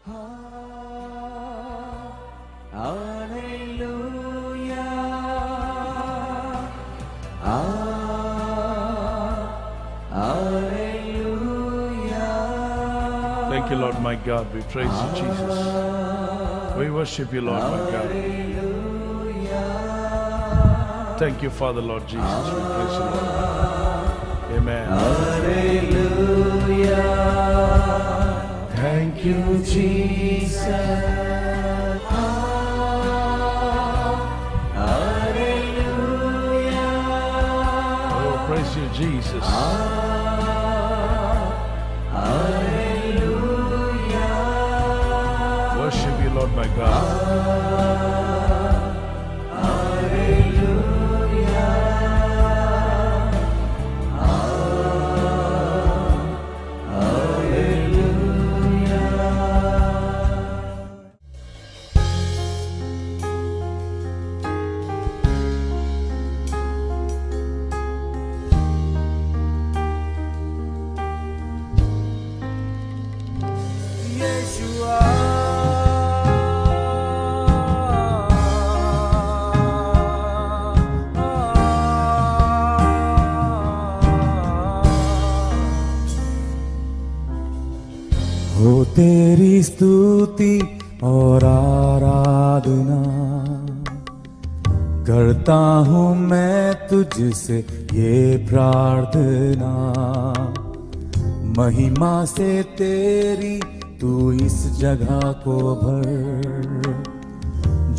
Thank you, Lord my God. We praise you, Jesus. We worship you, Lord my God. Thank you, Father, Lord Jesus. We praise you, Lord. Amen. Hallelujah. Thank you, Jesus. Hallelujah. Oh, praise you, Jesus. Hallelujah. Worship you, Lord my God. हो तेरी स्तुति और आराधना करता हूँ मैं तुझसे ये प्रार्थना, महिमा से तेरी तू इस जगह को भर,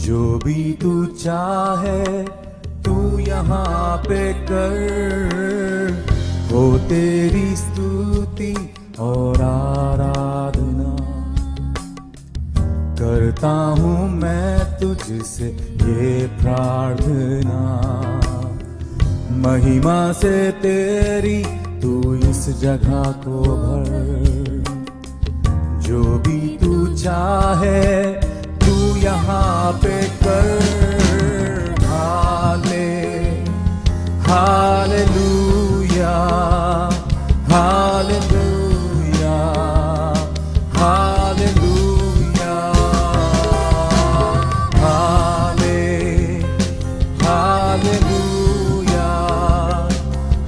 जो भी तू चाहे तू यहाँ पे कर। हो तेरी स्तुति और आराधना करता हूँ मैं तुझसे ये प्रार्थना, महिमा से तेरी तू इस जगह को भर, जो भी तू चाहे तू यहाँ पे कर। Hallelujah, hallelujah, hallelujah, hallelujah,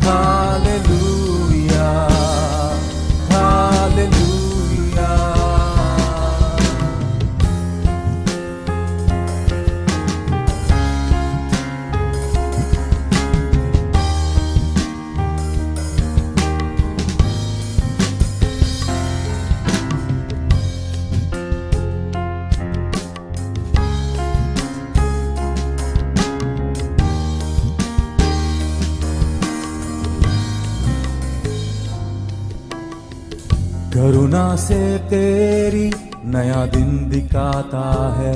hallelujah, hallelujah. करुणा से तेरी नया दिन दिखाता है,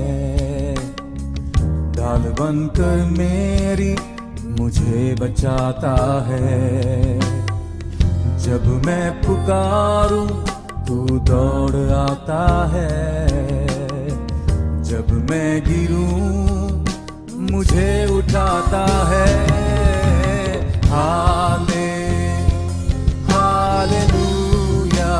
ढाल बनकर मेरी मुझे बचाता है। जब मैं पुकारूं तू दौड़ आता है, जब मैं गिरूं मुझे उठाता है। Hallelujah, hallelujah,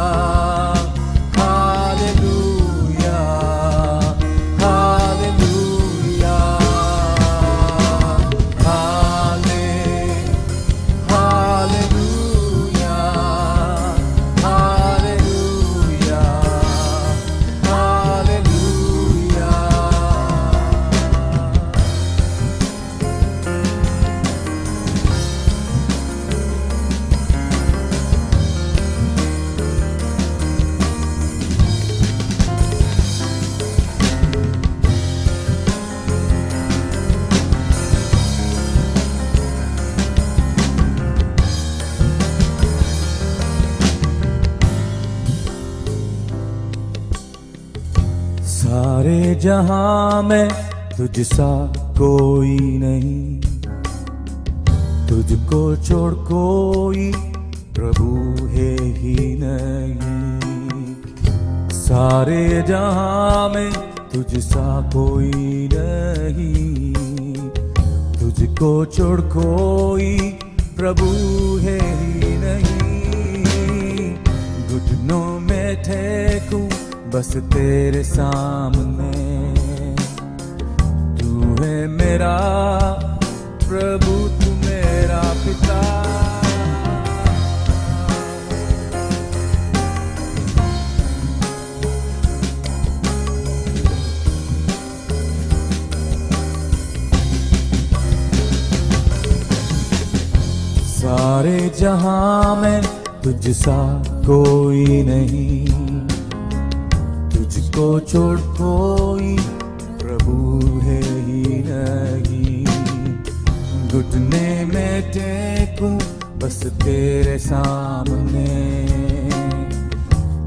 hallelujah, hallelujah, hallelujah, hallelujah. सारे जहां में तुझसा कोई नहीं, तुझको छोड़ कोई प्रभु है ही नहीं। सारे जहां में तुझसा कोई नहीं, तुझको छोड़ कोई प्रभु है ही नहीं। घुटनों में ठेकूं बस तेरे सामने। तू है मेरा प्रभु, तू मेरा पिता। सारे जहां में तुझ सा कोई नहीं, तुझको छोड़ कोई प्रभु है ही नहीं। घुटने में टेकूं बस तेरे सामने।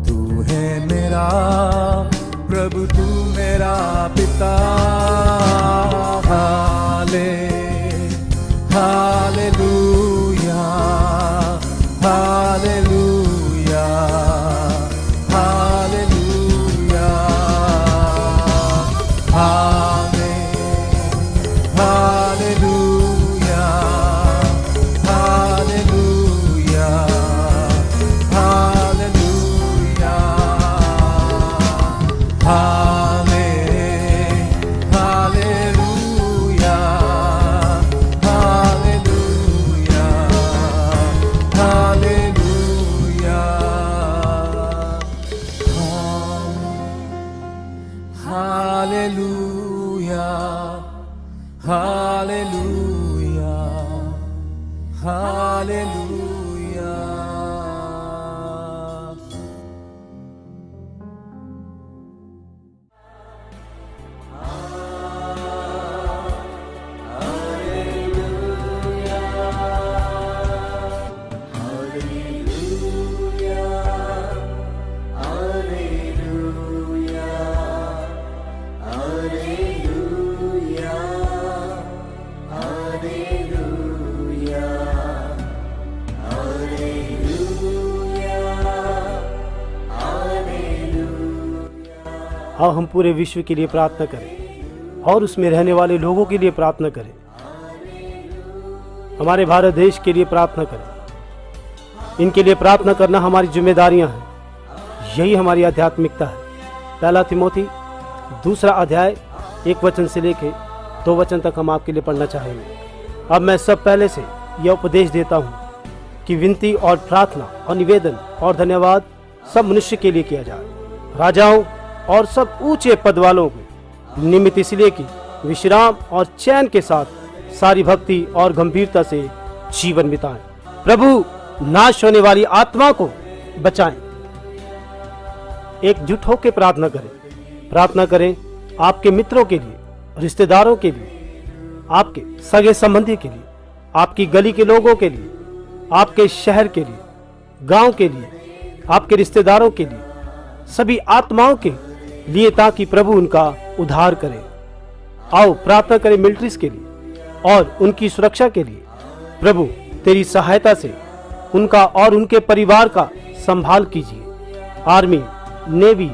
तू है मेरा प्रभु, तू मेरा पिता। Hallelujah, hallelujah, hallelujah, hallelujah, hallelujah, hallelujah, hallelujah, hallelujah, hallelujah. हाँ, हम पूरे विश्व के लिए प्रार्थना करें और उसमें रहने वाले लोगों के लिए प्रार्थना करें। हमारे भारत देश के लिए प्रार्थना करें। इनके लिए प्रार्थना करना हमारी जिम्मेदारियां हैं। यही हमारी आध्यात्मिकता है। पहला तिमोथी 2 अध्याय 1 वचन से लेके 2 वचन तक हम आपके लिए पढ़ना चाहेंगे। अब मैं सब पहले से यह उपदेश देता हूँ कि विनती और प्रार्थना और निवेदन और धन्यवाद सब मनुष्य के लिए किया जाए, राजाओं और सब ऊंचे पद वालों को निमित्त, इसलिए कि विश्राम और चैन के साथ सारी भक्ति और गंभीरता से जीवन बिताएं। प्रभु नाश होने वाली आत्मा को बचाएं। एकजुट होकर प्रार्थना करें। प्रार्थना करें आपके मित्रों के लिए, रिश्तेदारों के लिए, आपके सगे संबंधी के लिए, आपकी गली के लोगों के लिए, आपके शहर के लिए, गांव के लिए, आपके रिश्तेदारों के लिए, सभी आत्माओं के लिए, ताकि प्रभु उनका उद्धार करे। आओ प्रार्थना करें मिलिट्रीज के लिए और उनकी सुरक्षा के लिए। प्रभु तेरी सहायता से उनका और उनके परिवार का संभाल कीजिए। आर्मी, नेवी,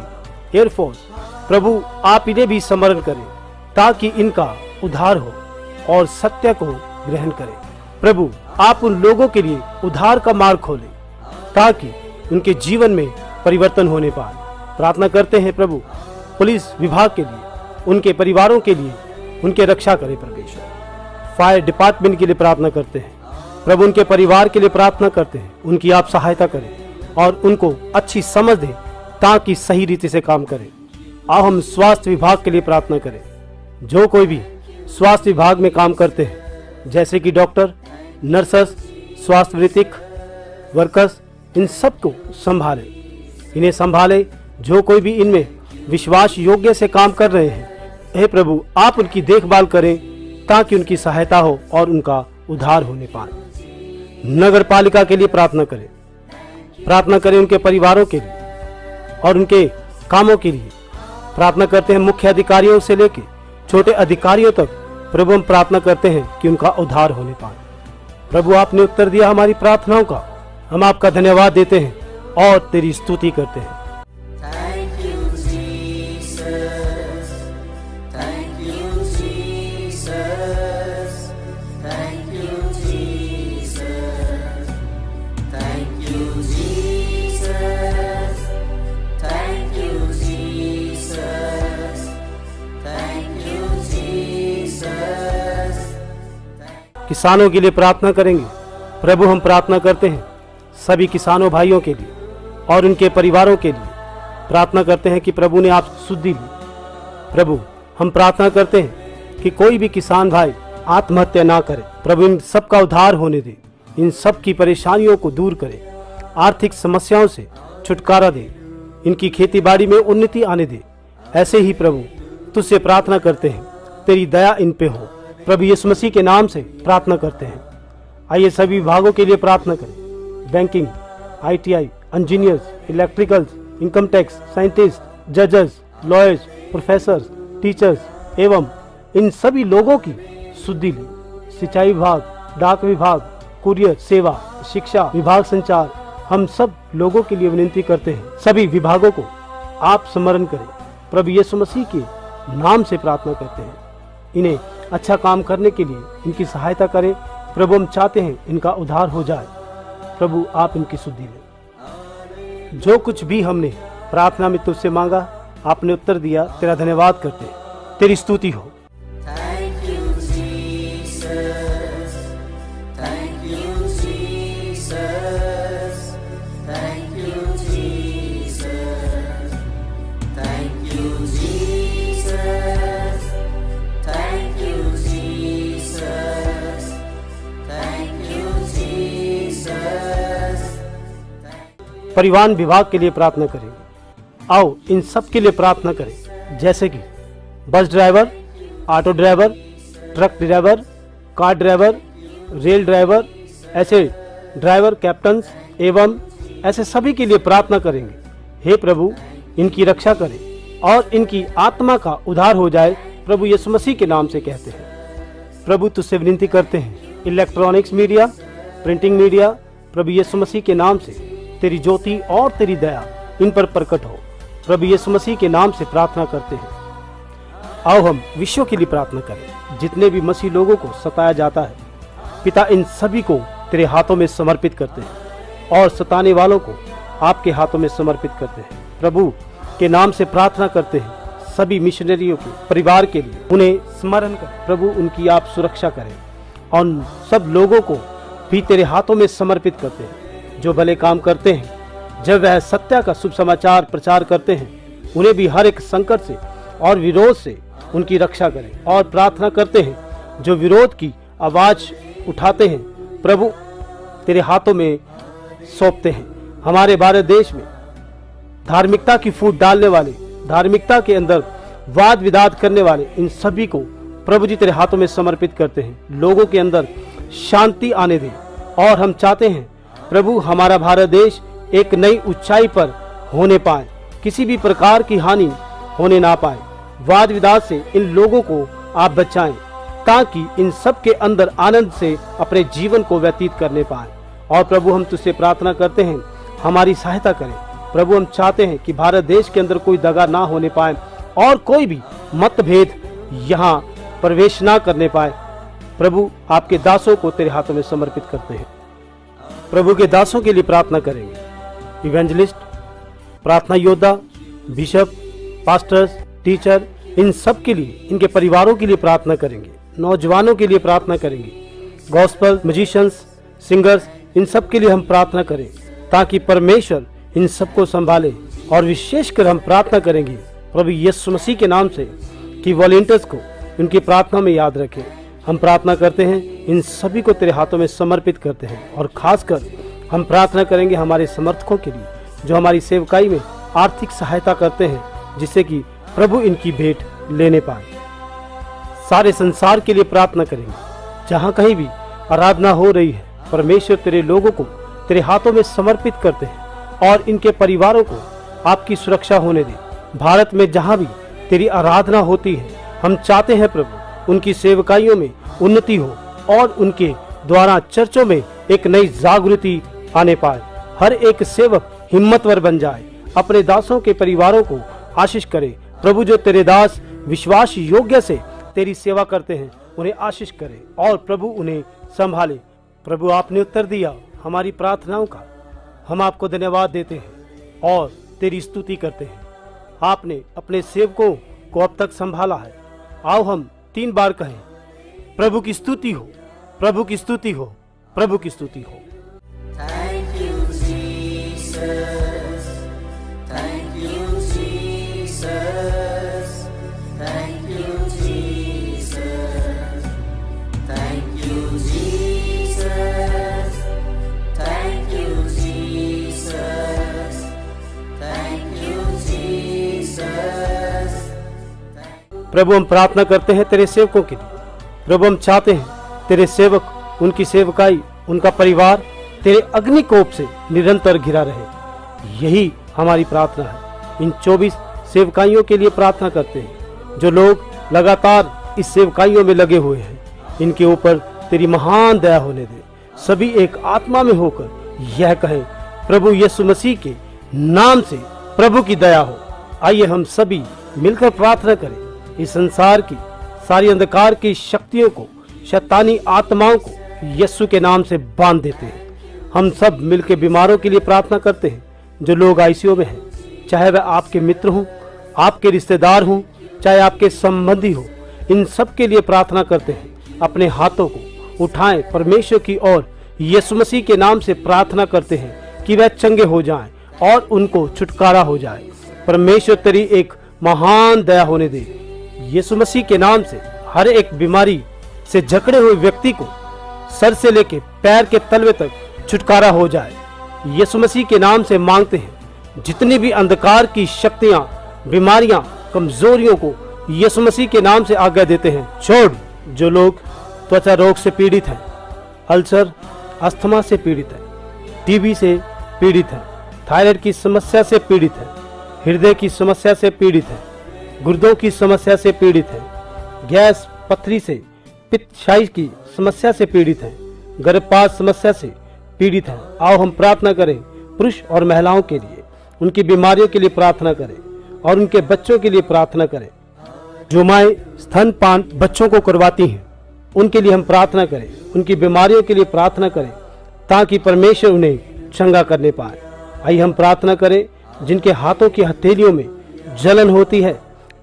एयरफोर्स, प्रभु आप इन्हें भी स्मरण करें ताकि इनका उद्धार हो और सत्य को ग्रहण करें। प्रभु आप उन लोगों के लिए उद्धार का मार्ग खोलें ताकि उनके जीवन में परिवर्तन होने पाए। प्रार्थना करते हैं प्रभु पुलिस विभाग के लिए, उनके परिवारों के लिए, उनके रक्षा करें परमेश्वर। फायर डिपार्टमेंट के लिए प्रार्थना करते हैं प्रभु, उनके परिवार के लिए प्रार्थना करते हैं, उनकी आप सहायता करें और उनको अच्छी समझ दें ताकि सही रीति से काम करें। आओ हम स्वास्थ्य विभाग के लिए प्रार्थना करें। जो कोई भी स्वास्थ्य विभाग में काम करते हैं, जैसे कि डॉक्टर, नर्सेस, स्वास्थ्य वृत्तिक वर्कर्स, इन सबको संभाले, इन्हें संभाले। जो कोई भी इनमें विश्वास योग्य से काम कर रहे हैं, हे प्रभु आप उनकी देखभाल करें ताकि उनकी सहायता हो और उनका उद्धार होने पाए। नगर पालिका के लिए प्रार्थना करें। प्रार्थना करें उनके परिवारों के लिए और उनके कामों के लिए। प्रार्थना करते हैं मुख्य अधिकारियों से लेकर छोटे अधिकारियों तक। प्रभु हम प्रार्थना करते हैं कि उनका उद्धार होने पाए। प्रभु आपने उत्तर दिया हमारी प्रार्थनाओं का, हम आपका धन्यवाद देते हैं और तेरी स्तुति करते हैं। Thank you, Jesus. किसानों के लिए प्रार्थना करेंगे। प्रभु हम प्रार्थना करते हैं सभी किसानों भाइयों के लिए और उनके परिवारों के लिए। प्रार्थना करते हैं कि प्रभु ने आप शुद्धि ली। प्रभु हम प्रार्थना करते हैं कि कोई भी किसान भाई आत्महत्या ना करे। प्रभु इन सब का उद्धार होने दे, इन सब की परेशानियों को दूर करे, आर्थिक समस्याओं से छुटकारा दे, इनकी खेती बाड़ी में उन्नति आने दे। ऐसे ही प्रभु तुझसे प्रार्थना करते हैं, तेरी दया इन पे हो। प्रभु यीशु मसीह के नाम से प्रार्थना करते हैं। आइए सभी विभागों के लिए प्रार्थना करें। Banking, ITI, engineers, electricals, income tax, scientist, जजेस, लॉयर्स, प्रोफेसर्स, टीचर्स एवं इन सभी लोगों की शुद्धि ली। सिंचाई विभाग, डाक विभाग, कुरियर सेवा, शिक्षा विभाग, संचार, हम सब लोगों के लिए विनती करते हैं। सभी विभागों को आप स्मरण करें। प्रभु यीशु मसीह के नाम से प्रार्थना करते हैं। इन्हें अच्छा काम करने के लिए इनकी सहायता करें। प्रभु हम चाहते हैं इनका उद्धार हो जाए। प्रभु आप इनकी शुद्धि लें। जो कुछ भी हमने प्रार्थना में तुझसे मांगा, आपने उत्तर दिया। तेरा धन्यवाद करते हैं। तेरी स्तुति हो। Thank you, Jesus. Thank you, Jesus. Thank you, Jesus. Thank you, Jesus. Thank you, Jesus. Thank you, Jesus. परिवहन विभाग के लिए प्रार्थना करेंगे। आओ इन सब के लिए प्रार्थना करें, जैसे कि bus driver, auto driver, truck driver, car driver, rail driver, ऐसे ड्राइवर, कैप्टन्स एवं ऐसे सभी के लिए प्रार्थना करेंगे। हे प्रभु इनकी रक्षा करें और इनकी आत्मा का उद्धार हो जाए। प्रभु यीशु मसीह के नाम से कहते हैं। प्रभु तुझसे विनती करते हैं, इलेक्ट्रॉनिक्स मीडिया, प्रिंटिंग मीडिया, प्रभु यीशु मसीह के नाम से तेरी ज्योति और तेरी दया इन पर प्रकट हो। प्रभु यीशु मसीह के नाम से प्रार्थना करते हैं। आओ हम विश्व के लिए प्रार्थना करें। जितने भी मसीह लोगों को सताया जाता है, पिता इन सभी को तेरे हाथों में समर्पित करते हैं और सताने वालों को आपके हाथों में समर्पित करते हैं। प्रभु के नाम से प्रार्थना करते हैं सभी मिशनरियों के परिवार के लिए। उन्हें स्मरण करें प्रभु, उनकी आप सुरक्षा करें और सब लोगों को भी तेरे हाथों में समर्पित करते हैं जो भले काम करते हैं। जब वह सत्य का शुभ समाचार प्रचार करते हैं, उन्हें भी हर एक संकट से और विरोध से उनकी रक्षा करें। और प्रार्थना करते हैं जो विरोध की आवाज उठाते हैं, प्रभु तेरे हाथों में सौंपते हैं। हमारे भारत देश में धार्मिकता की फूट डालने वाले, धार्मिकता के अंदर वाद विवाद करने वाले, इन सभी को प्रभु जी तेरे हाथों में समर्पित करते हैं। लोगों के अंदर शांति आने दें और हम चाहते हैं प्रभु हमारा भारत देश एक नई ऊंचाई पर होने पाए, किसी भी प्रकार की हानि होने ना पाए। वाद विवाद से इन लोगों को आप बचाएं ताकि इन सब के अंदर आनंद से अपने जीवन को व्यतीत करने पाए। और प्रभु हम तुझसे प्रार्थना करते हैं, हमारी सहायता करें। प्रभु हम चाहते हैं कि भारत देश के अंदर कोई दगा ना होने पाए और कोई भी मतभेद यहाँ प्रवेश ना करने पाए। प्रभु आपके दासों को तेरे हाथों में समर्पित करते हैं। प्रभु के दासों के लिए प्रार्थना करेंगे। इवेंजलिस्ट, प्रार्थना योद्धा, बिशप, पास्टर्स, टीचर, इन सब के लिए, इनके परिवारों के लिए प्रार्थना करेंगे। नौजवानों के लिए प्रार्थना करेंगे। गॉस्पल म्यूजिशियंस, सिंगर्स, इन सब के लिए हम प्रार्थना करें ताकि परमेश्वर इन सबको संभाले। और विशेषकर हम प्रार्थना करेंगे प्रभु यीशु मसीह के नाम से कि वॉलंटियर्स को उनकी प्रार्थना में याद रखें। हम प्रार्थना करते हैं, इन सभी को तेरे हाथों में समर्पित करते हैं। और खासकर हम प्रार्थना करेंगे हमारे समर्थकों के लिए जो हमारी सेवकाई में आर्थिक सहायता करते हैं, जिससे कि प्रभु इनकी भेंट लेने पाए। सारे संसार के लिए प्रार्थना करेंगे। जहाँ कहीं भी आराधना हो रही है, परमेश्वर तेरे लोगों को तेरे हाथों में समर्पित करते हैं और इनके परिवारों को आपकी सुरक्षा होने दे। भारत में जहाँ भी तेरी आराधना होती है, हम चाहते हैं प्रभु उनकी सेवकाइयों में उन्नति हो और उनके द्वारा चर्चों में एक नई जागृति आने पाए। हर एक सेवक हिम्मतवर बन जाए, अपने दासों के परिवारों को आशीष करे। प्रभु जो तेरे दास विश्वास योग्य से तेरी सेवा करते हैं, उन्हें आशीष करे और प्रभु उन्हें संभाले। प्रभु आपने उत्तर दिया हमारी प्रार्थनाओं का, हम आपको धन्यवाद देते हैं और तेरी स्तुति करते हैं। आपने अपने सेवकों को अब तक संभाला है। आओ हम 3 बार कहें, प्रभु की स्तुति हो, प्रभु की स्तुति हो, प्रभु की स्तुति हो। Thank you, Jesus. Thank you, Jesus. Thank you, Jesus. Thank you, Jesus. Thank you, Jesus. Thank you, Jesus. प्रभु हम प्रार्थना करते हैं तेरे सेवकों के लिए। प्रभु हम चाहते हैं तेरे सेवक, उनकी सेवकाई, उनका परिवार तेरे अग्निकोप से निरंतर घिरा रहे। यही हमारी प्रार्थना है। इन 24 सेवकाइयों के लिए प्रार्थना करते हैं जो लोग लगातार इस सेवकाइयों में लगे हुए हैं। इनके ऊपर तेरी महान दया होने दे। सभी एक आत्मा में होकर यह कहें, प्रभु यीशु मसीह के नाम से प्रभु की दया हो। आइए हम सभी मिलकर प्रार्थना करें। इस संसार की सारी अंधकार की शक्तियों को, शैतानी आत्माओं को यीशु के नाम से बांध देते हैं। हम सब मिलकर बीमारों के लिए प्रार्थना करते हैं जो लोग आईसीयू में हैं, चाहे वह आपके मित्र हों, आपके रिश्तेदार हों, चाहे आपके संबंधी हो। इन सब के लिए प्रार्थना करते हैं। अपने हाथों को उठाएं परमेश्वर की ओर, यीशु मसीह के नाम से प्रार्थना करते हैं कि वह चंगे हो जाएं और उनको छुटकारा हो जाए। परमेश्वर तेरी एक महान दया होने दे। यीशु मसीह के नाम से हर एक बीमारी से जकड़े हुए व्यक्ति को सर से लेकर पैर के तलवे तक छुटकारा हो जाए। यीशु मसीह के नाम से मांगते हैं। जितनी भी अंधकार की शक्तियां, बीमारियां, कमजोरियों को यीशु मसीह के नाम से आज्ञा देते हैं, छोड़। जो लोग त्वचा रोग से पीड़ित हैं, अल्सर, अस्थमा से पीड़ित हैं, टीबी से पीड़ित हैं, थायराइड की समस्या से पीड़ित हैं, हृदय की समस्या से पीड़ित हैं, गुर्दों की समस्या से पीड़ित हैं, गैस, पथरी से, पित्तशाई की समस्या से पीड़ित हैं, गर्भपात समस्या से पीड़ित हैं। आओ हम प्रार्थना करें। पुरुष और महिलाओं के लिए, उनकी बीमारियों के लिए प्रार्थना करें और उनके बच्चों के लिए प्रार्थना करें। जो माएँ स्तनपान बच्चों को करवाती हैं, उनके लिए हम प्रार्थना करें। उनकी बीमारियों के लिए प्रार्थना करें ताकि परमेश्वर उन्हें चंगा करने पाए। आइए हम प्रार्थना करें। जिनके हाथों की हथेलियों में जलन होती है,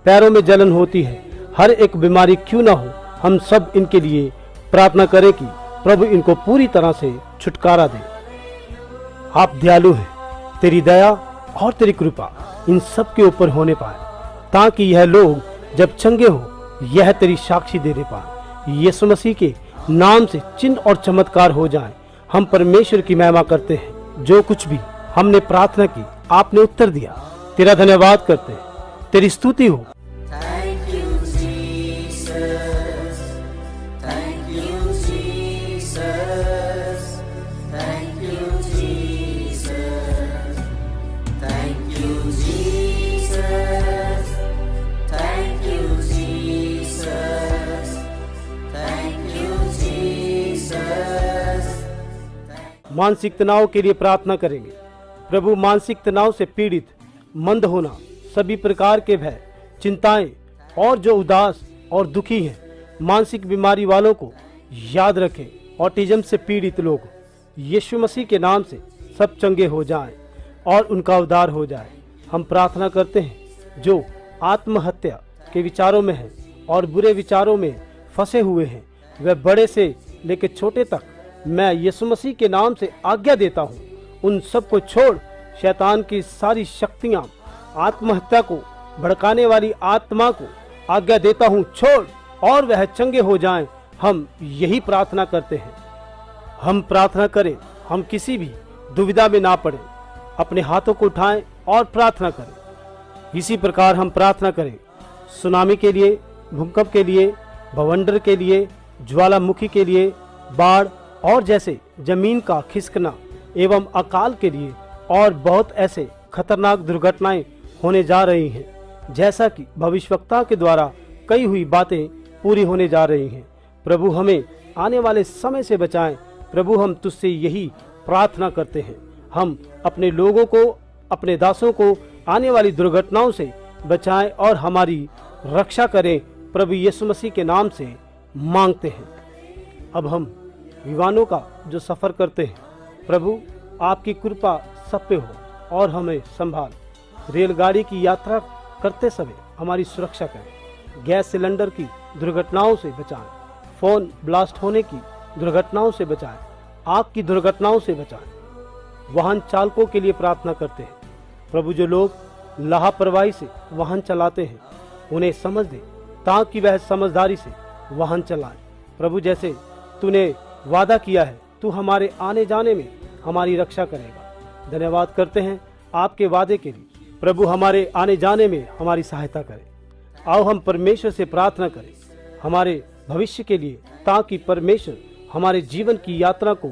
पैरों में जलन होती है, हर एक बीमारी क्यों ना हो, हम सब इनके लिए प्रार्थना करें कि प्रभु इनको पूरी तरह से छुटकारा दे। आप दयालु हैं, तेरी दया और तेरी कृपा इन सब के ऊपर होने पाए ताकि यह लोग जब चंगे हो यह तेरी साक्षी देने पाए। यीशु मसीह के नाम से चिन्ह और चमत्कार हो जाएं। हम परमेश्वर की महिमा करते हैं। जो कुछ भी हमने प्रार्थना की, आपने उत्तर दिया। तेरा धन्यवाद करते हैं। तेरी स्तुति हो। Thank you, Jesus. Thank you, Jesus. Thank you, Jesus. Thank you, Jesus. Thank you, Jesus. Thank you, Jesus. मानसिक तनाव के लिए प्रार्थना करेंगे। प्रभु मानसिक तनाव से पीड़ित, मंद होना, सभी प्रकार के भय, चिंताएं और जो उदास और दुखी हैं, मानसिक बीमारी वालों को याद रखें। ऑटिज्म से पीड़ित लोग यीशु मसीह के नाम से सब चंगे हो जाएं और उनका उद्धार हो जाए। हम प्रार्थना करते हैं जो आत्महत्या के विचारों में हैं और बुरे विचारों में फंसे हुए हैं, वह बड़े से लेकर छोटे तक मैं यीशु मसीह के नाम से आज्ञा देता हूँ, उन सब को छोड़। शैतान की सारी शक्तियाँ, आत्महत्या को भड़काने वाली आत्मा को आज्ञा देता हूँ, छोड़ और वह चंगे हो जाएं। हम यही प्रार्थना करते हैं। हम प्रार्थना करें, हम किसी भी दुविधा में ना पड़े। अपने हाथों को उठाएं और प्रार्थना करें। इसी प्रकार हम प्रार्थना करें सुनामी के लिए, भूकंप के लिए, भवंडर के लिए, ज्वालामुखी के लिए, बाढ़ और जैसे जमीन का खिसकना एवं अकाल के लिए, और बहुत ऐसे खतरनाक दुर्घटनाएं होने जा रही हैं, जैसा कि भविष्यवक्ता के द्वारा कई हुई बातें पूरी होने जा रही हैं। प्रभु हमें आने वाले समय से बचाएं। प्रभु हम तुझसे यही प्रार्थना करते हैं। हम अपने लोगों को, अपने दासों को आने वाली दुर्घटनाओं से बचाएं और हमारी रक्षा करें। प्रभु यीशु मसीह के नाम से मांगते हैं। अब हम विमानों का जो सफ़र करते हैं, प्रभु आपकी कृपा सब पे हो और हमें संभाल। रेलगाड़ी की यात्रा करते समय हमारी सुरक्षा करें। गैस सिलेंडर की दुर्घटनाओं से बचाएं। फ़ोन ब्लास्ट होने की दुर्घटनाओं से बचाएं, आग की दुर्घटनाओं से बचाएं। वाहन चालकों के लिए प्रार्थना करते हैं प्रभु, जो लोग लापरवाही से वाहन चलाते हैं उन्हें समझ दे ताकि वह समझदारी से वाहन चलाएं। प्रभु, जैसे तूने वादा किया है, तू हमारे आने जाने में हमारी रक्षा करेगा। धन्यवाद करते हैं आपके वादे के लिए। प्रभु, हमारे आने जाने में हमारी सहायता करें। आओ हम परमेश्वर से प्रार्थना करें हमारे भविष्य के लिए, ताकि परमेश्वर हमारे जीवन की यात्रा को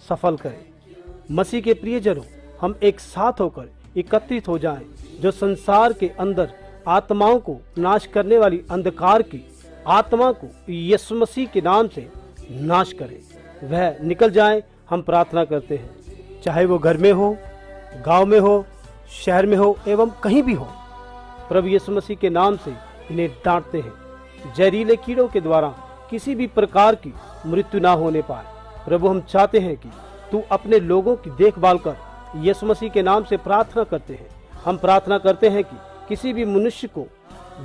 सफल करे। मसीह के प्रियजनों, हम एक साथ होकर एकत्रित हो जाएं, जो संसार के अंदर आत्माओं को नाश करने वाली अंधकार की आत्मा को यीशु मसीह के नाम से नाश करे, वह निकल जाए। हम प्रार्थना करते हैं, चाहे वो घर में हो, गांव में हो, शहर में हो एवं कहीं भी हो। प्रभु यीशु मसीह के नाम से इन्हें डांटते हैं। जहरीले कीड़ों के द्वारा किसी भी प्रकार की मृत्यु ना होने पाए। प्रभु, हम चाहते हैं कि तू अपने लोगों की देखभाल कर। यीशु मसीह के नाम से प्रार्थना करते हैं। हम प्रार्थना करते हैं कि किसी भी मनुष्य को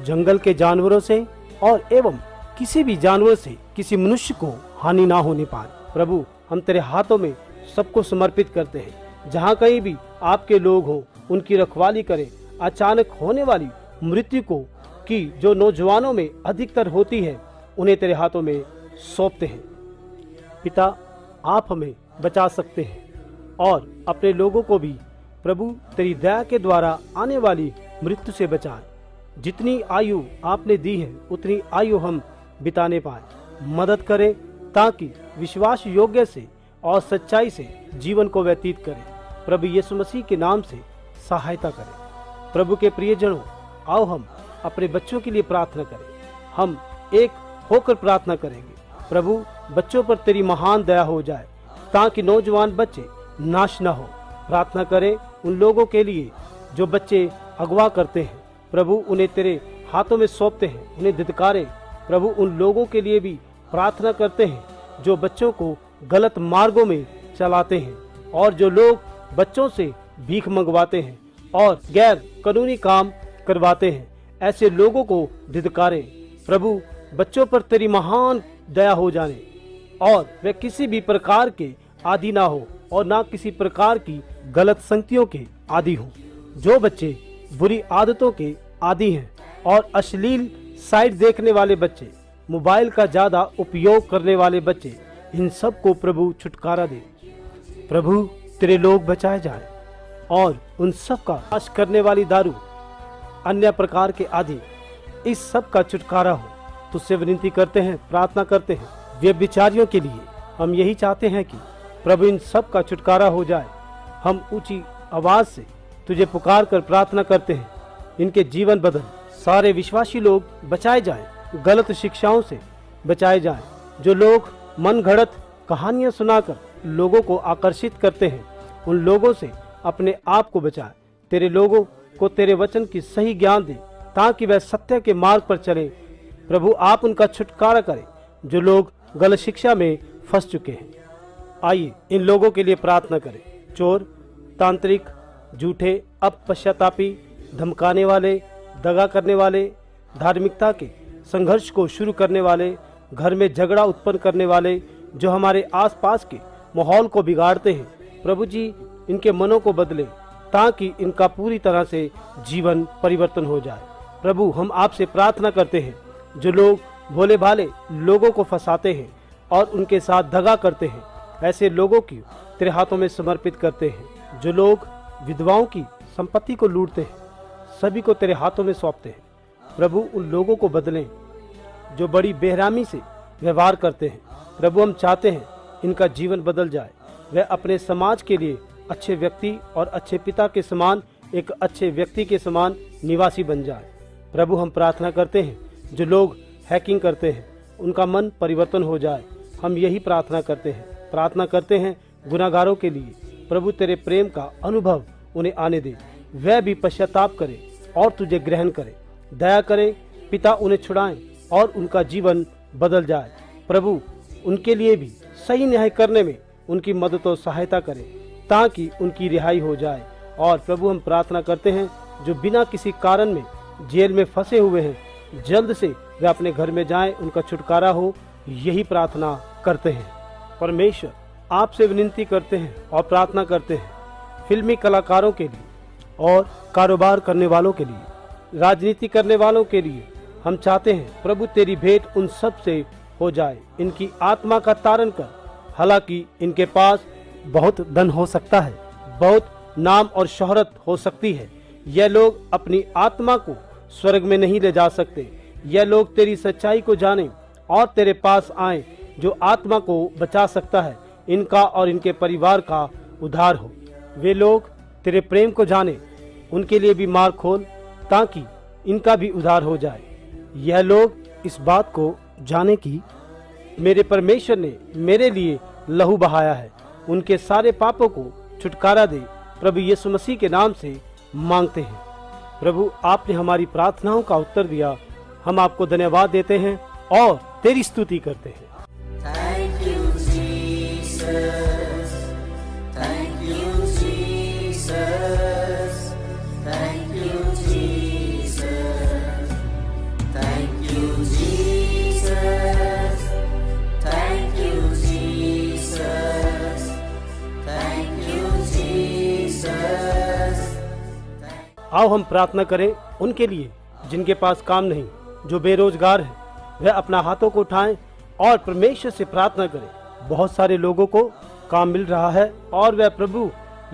जंगल के जानवरों से और एवं किसी भी जानवर से किसी मनुष्य को हानि ना होने पाए। प्रभु, हम तेरे हाथों में सबको समर्पित करते हैं। जहाँ कहीं भी आपके लोग हों, उनकी रखवाली करें। अचानक होने वाली मृत्यु को की जो नौजवानों में अधिकतर होती है, उन्हें तेरे हाथों में सौंपते हैं। पिता, आप हमें बचा सकते हैं और अपने लोगों को भी प्रभु तेरी दया के द्वारा आने वाली मृत्यु से बचाएं। जितनी आयु आपने दी है उतनी आयु हम बिताने पाए। मदद करें ताकि विश्वास योग्य से और सच्चाई से जीवन को व्यतीत करें। प्रभु यीशु मसीह के नाम से सहायता करें। प्रभु के प्रियजनों, आओ हम अपने बच्चों के लिए प्रार्थना करें। हम एक होकर प्रार्थना करेंगे। प्रभु, बच्चों पर तेरी महान दया हो जाए ताकि नौजवान बच्चे नाश न हो। प्रार्थना करें उन लोगों के लिए जो बच्चे अगवा करते हैं। प्रभु, उन्हें तेरे हाथों में सौंपते हैं, उन्हें धिक्कारें। प्रभु, उन लोगों के लिए भी प्रार्थना करते हैं जो बच्चों को गलत मार्गों में चलाते हैं और जो लोग बच्चों से भीख मंगवाते हैं और गैर कानूनी काम करवाते हैं। ऐसे लोगों को धिक्कारें। प्रभु, बच्चों पर तेरी महान दया हो जाने और वे किसी भी प्रकार के आदि ना हो और ना किसी प्रकार की गलत संगतियों के आदि हो। जो बच्चे बुरी आदतों के आदि हैं और अश्लील साइट देखने वाले बच्चे, मोबाइल का ज्यादा उपयोग करने वाले बच्चे, इन सब को प्रभु छुटकारा दे। प्रभु, तेरे लोग बचाए जाए और उन सब का नाश करने वाली दारू, अन्य प्रकार के आदि, इस सब का छुटकारा हो। तुझसे विनती करते हैं, प्रार्थना करते हैं व्यभिचारियों के लिए। हम यही चाहते हैं कि प्रभु इन सब का छुटकारा हो जाए। हम ऊंची आवाज से तुझे पुकार कर प्रार्थना करते हैं, इनके जीवन बदल। सारे विश्वासी लोग बचाए जाएं, गलत शिक्षाओं से बचाए जाएं। जो लोग मन घड़त कहानियां सुनाकर लोगों को आकर्षित करते हैं, उन लोगों से अपने आप को बचाए। तेरे लोगों को तेरे वचन की सही ज्ञान दे ताकि वह सत्य के मार्ग पर चले। प्रभु, आप उनका छुटकारा करें जो लोग गलत शिक्षा में फंस चुके हैं। आइए इन लोगों के लिए प्रार्थना करें। चोर, तांत्रिक, झूठे, अपश्चातापी, धमकाने वाले, दगा करने वाले, धार्मिकता के संघर्ष को शुरू करने वाले, घर में झगड़ा उत्पन्न करने वाले, जो हमारे आसपास के माहौल को बिगाड़ते हैं। प्रभु जी, इनके मनों को बदले ताकि इनका पूरी तरह से जीवन परिवर्तन हो जाए। प्रभु, हम आपसे प्रार्थना करते हैं, जो लोग भोले भाले लोगों को फंसाते हैं और उनके साथ दगा करते हैं, ऐसे लोगों की तेरे हाथों में समर्पित करते हैं। जो लोग विधवाओं की संपत्ति को लूटते हैं, सभी को तेरे हाथों में सौंपते हैं। प्रभु, उन लोगों को बदलें जो बड़ी बेरहमी से व्यवहार करते हैं। प्रभु, हम चाहते हैं इनका जीवन बदल जाए, वह अपने समाज के लिए अच्छे व्यक्ति और अच्छे पिता के समान, एक अच्छे व्यक्ति के समान निवासी बन जाए। प्रभु, हम प्रार्थना करते हैं जो लोग हैकिंग करते हैं, उनका मन परिवर्तन हो जाए। हम यही प्रार्थना करते हैं गुनाहगारों के लिए। प्रभु, तेरे प्रेम का अनुभव उन्हें आने दे, वह भी पश्चाताप करे और तुझे ग्रहण करे। दया करे पिता, उन्हें छुड़ाएं और उनका जीवन बदल जाए। प्रभु, उनके लिए भी सही न्याय करने में उनकी मदद और सहायता करें ताकि उनकी रिहाई हो जाए। और प्रभु, हम प्रार्थना करते हैं जो बिना किसी कारण में जेल में फंसे हुए हैं, जल्द से वे अपने घर में जाएं, उनका छुटकारा हो। यही प्रार्थना करते हैं परमेश्वर आपसे विनती करते हैं और प्रार्थना करते हैं फिल्मी कलाकारों के लिए और कारोबार करने वालों के लिए, राजनीति करने वालों के लिए। हम चाहते हैं प्रभु तेरी भेंट उन सब से हो जाए, इनकी आत्मा का तारण कर। हालांकि इनके पास बहुत धन हो सकता है, बहुत नाम और शोहरत हो सकती है, यह लोग अपनी आत्मा को स्वर्ग में नहीं ले जा सकते। यह लोग तेरी सच्चाई को जाने और तेरे पास आए जो आत्मा को बचा सकता है, इनका और इनके परिवार का उद्धार हो। वे लोग तेरे प्रेम को जाने, उनके लिए भी मार्ग खोल ताकि इनका भी उद्धार हो जाए। यह लोग इस बात को जाने कि मेरे परमेश्वर ने मेरे लिए लहू बहाया है, उनके सारे पापों को छुटकारा दे। प्रभु यीशु मसीह के नाम से मांगते हैं। प्रभु आपने हमारी प्रार्थनाओं का उत्तर दिया, हम आपको धन्यवाद देते हैं और तेरी स्तुति करते हैं। Thank you, Jesus. Thank you, Jesus. Thank you, Jesus. Thank you, Jesus. Thank you, Jesus. Thank you, Jesus. आओ हम प्रार्थना करें उनके लिए जिनके पास काम नहीं, जो बेरोजगार हैं। वह अपना हाथों को उठाएं और परमेश्वर से प्रार्थना करें। बहुत सारे लोगों को काम मिल रहा है और वह प्रभु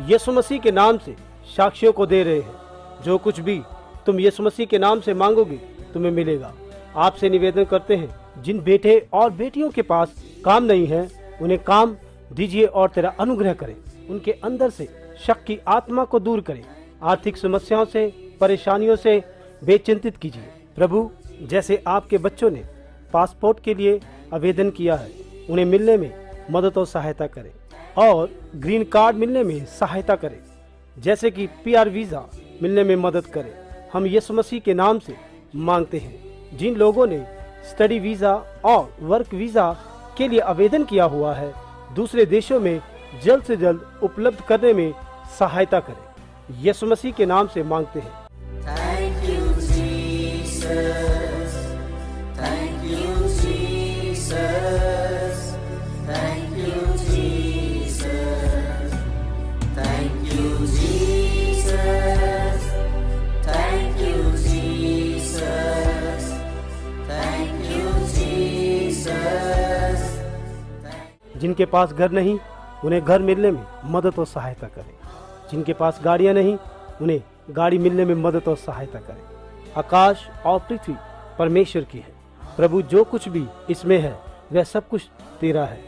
यीशु मसीह के नाम से साक्षियों को दे रहे हैं। जो कुछ भी तुम यीशु मसीह के नाम से मांगोगे तुम्हें मिलेगा। आपसे निवेदन करते हैं, जिन बेटे और बेटियों के पास काम नहीं है उन्हें काम दीजिए और तेरा अनुग्रह करें। उनके अंदर से शक की आत्मा को दूर करें। आर्थिक समस्याओं से, परेशानियों से बेचिंतित कीजिए। प्रभु, जैसे आपके बच्चों ने पासपोर्ट के लिए आवेदन किया है, उन्हें मिलने में मदद और सहायता करें और ग्रीन कार्ड मिलने में सहायता करें, जैसे कि PR वीज़ा मिलने में मदद करें। हम यीशु मसीह के नाम से मांगते हैं। जिन लोगों ने स्टडी वीज़ा और वर्क वीज़ा के लिए आवेदन किया हुआ है, दूसरे देशों में जल्द से जल्द उपलब्ध करने में सहायता करें। यीशु मसीह के नाम से मांगते हैं। Thank you, Jesus. Thank you, Jesus. Thank you, Jesus. Thank you, Jesus. Thank you, Jesus. Thank you, Jesus. जिनके पास घर नहीं उन्हें घर मिलने में मदद और सहायता करें। जिनके पास गाड़ियां नहीं उन्हें गाड़ी मिलने में मदद और सहायता करें। आकाश और पृथ्वी परमेश्वर की है। प्रभु, जो कुछ भी इसमें है वह सब कुछ तेरा है।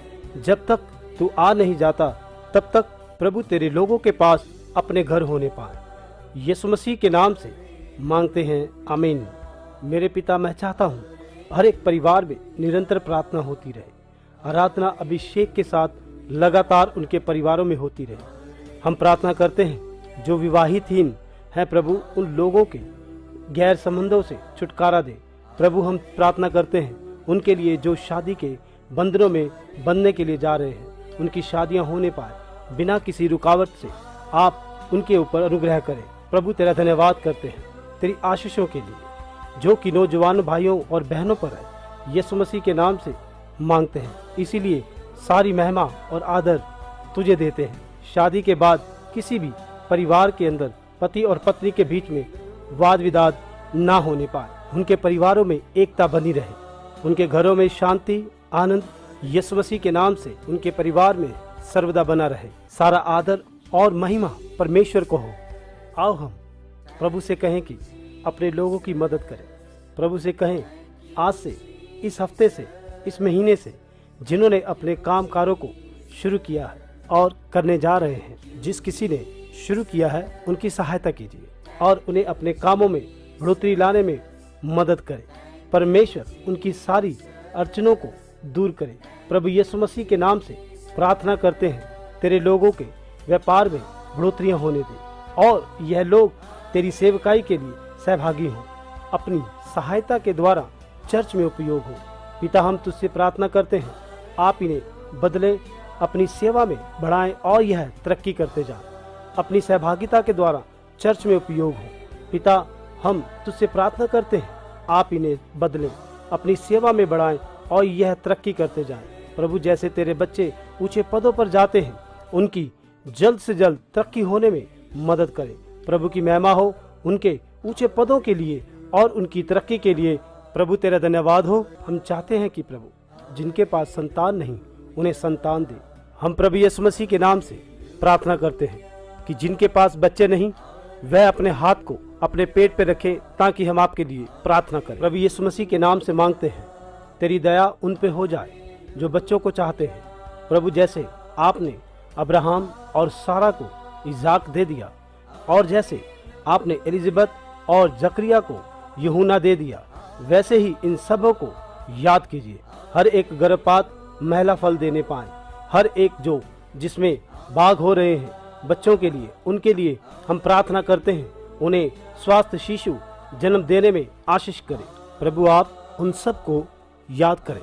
जब तक तू आ नहीं जाता तब तक प्रभु तेरे लोगों के पास अपने घर होने पाए। यीशु मसीह के नाम से मांगते हैं, आमीन। मेरे पिता, मैं चाहता हूँ हर एक परिवार में निरंतर प्रार्थना होती रहे। आराधना अभिषेक के साथ लगातार उनके परिवारों में होती रहे। हम प्रार्थना करते हैं जो विवाहितहीन हैं, प्रभु उन लोगों के गैर संबंधों से छुटकारा दे। प्रभु, हम प्रार्थना करते हैं उनके लिए जो शादी के बंधनों में बंधने के लिए जा रहे हैं, उनकी शादियां होने पाए बिना किसी रुकावट से। आप उनके ऊपर अनुग्रह करें। प्रभु, तेरा धन्यवाद करते हैं तेरी आशीषों के लिए जो कि नौजवान भाइयों और बहनों पर है। यीशु मसीह के नाम से मांगते हैं। इसीलिए सारी महिमा और आदर तुझे देते हैं। शादी के बाद किसी भी परिवार के अंदर पति और पत्नी के बीच में वाद विवाद ना होने पाए। उनके परिवारों में एकता बनी रहे। उनके घरों में शांति, आनंद यीशु मसीह के नाम से उनके परिवार में सर्वदा बना रहे। सारा आदर और महिमा परमेश्वर को हो। आओ हम प्रभु से कहें कि अपने लोगों की मदद करें। प्रभु से कहें, आज से, इस हफ्ते से, इस महीने से जिन्होंने अपने काम कारों को शुरू किया है और करने जा रहे हैं, जिस किसी ने शुरू किया है उनकी सहायता कीजिए और उन्हें अपने कामों में बढ़ोतरी लाने में मदद करें। परमेश्वर उनकी सारी अड़चनों को दूर करे। प्रभु यीशु मसीह के नाम से प्रार्थना करते हैं, तेरे लोगों के व्यापार में बढ़ोतरियां होने दे और यह लोग तेरी सेवकाई के लिए सहभागी हों। अपनी सहायता के द्वारा चर्च में उपयोग हो। पिता, हम तुझसे प्रार्थना करते हैं, आप इन्हें बदले, अपनी सेवा में बढ़ाएं और यह तरक्की करते जाएं। अपनी सहभागिता के द्वारा चर्च में उपयोग हो। पिता, हम तुझसे प्रार्थना करते हैं, आप इन्हें बदलें, अपनी सेवा में बढ़ाएं और यह तरक्की करते जाएं। प्रभु, जैसे तेरे बच्चे ऊंचे पदों पर जाते हैं उनकी जल्द से जल्द तरक्की होने में मदद करें। प्रभु की महिमा हो उनके ऊंचे पदों के लिए और उनकी तरक्की के लिए। प्रभु तेरा धन्यवाद हो। हम चाहते हैं कि प्रभु जिनके पास संतान नहीं उन्हें संतान दे। हम प्रभु यीशु मसीह के नाम से प्रार्थना करते हैं कि जिनके पास बच्चे नहीं वह अपने हाथ को अपने पेट पे रखे ताकि हम आपके लिए प्रार्थना करें। प्रभु यीशु मसीह के नाम से मांगते हैं तेरी दया उन पे हो जाए जो बच्चों को चाहते हैं। प्रभु जैसे आपने अब्राहम और सारा को इजाक दे दिया और जैसे आपने एलिजाबेथ और जकरिया को यूहन्ना दे दिया, वैसे ही इन सबों को याद कीजिए। हर एक गर्भपात महिला फल देने पाए, हर एक जो जिसमें बाघ हो रहे हैं बच्चों के लिए, उनके लिए हम प्रार्थना करते हैं उन्हें स्वास्थ्य शिशु जन्म देने में आशीष करें। प्रभु आप उन सबको याद करें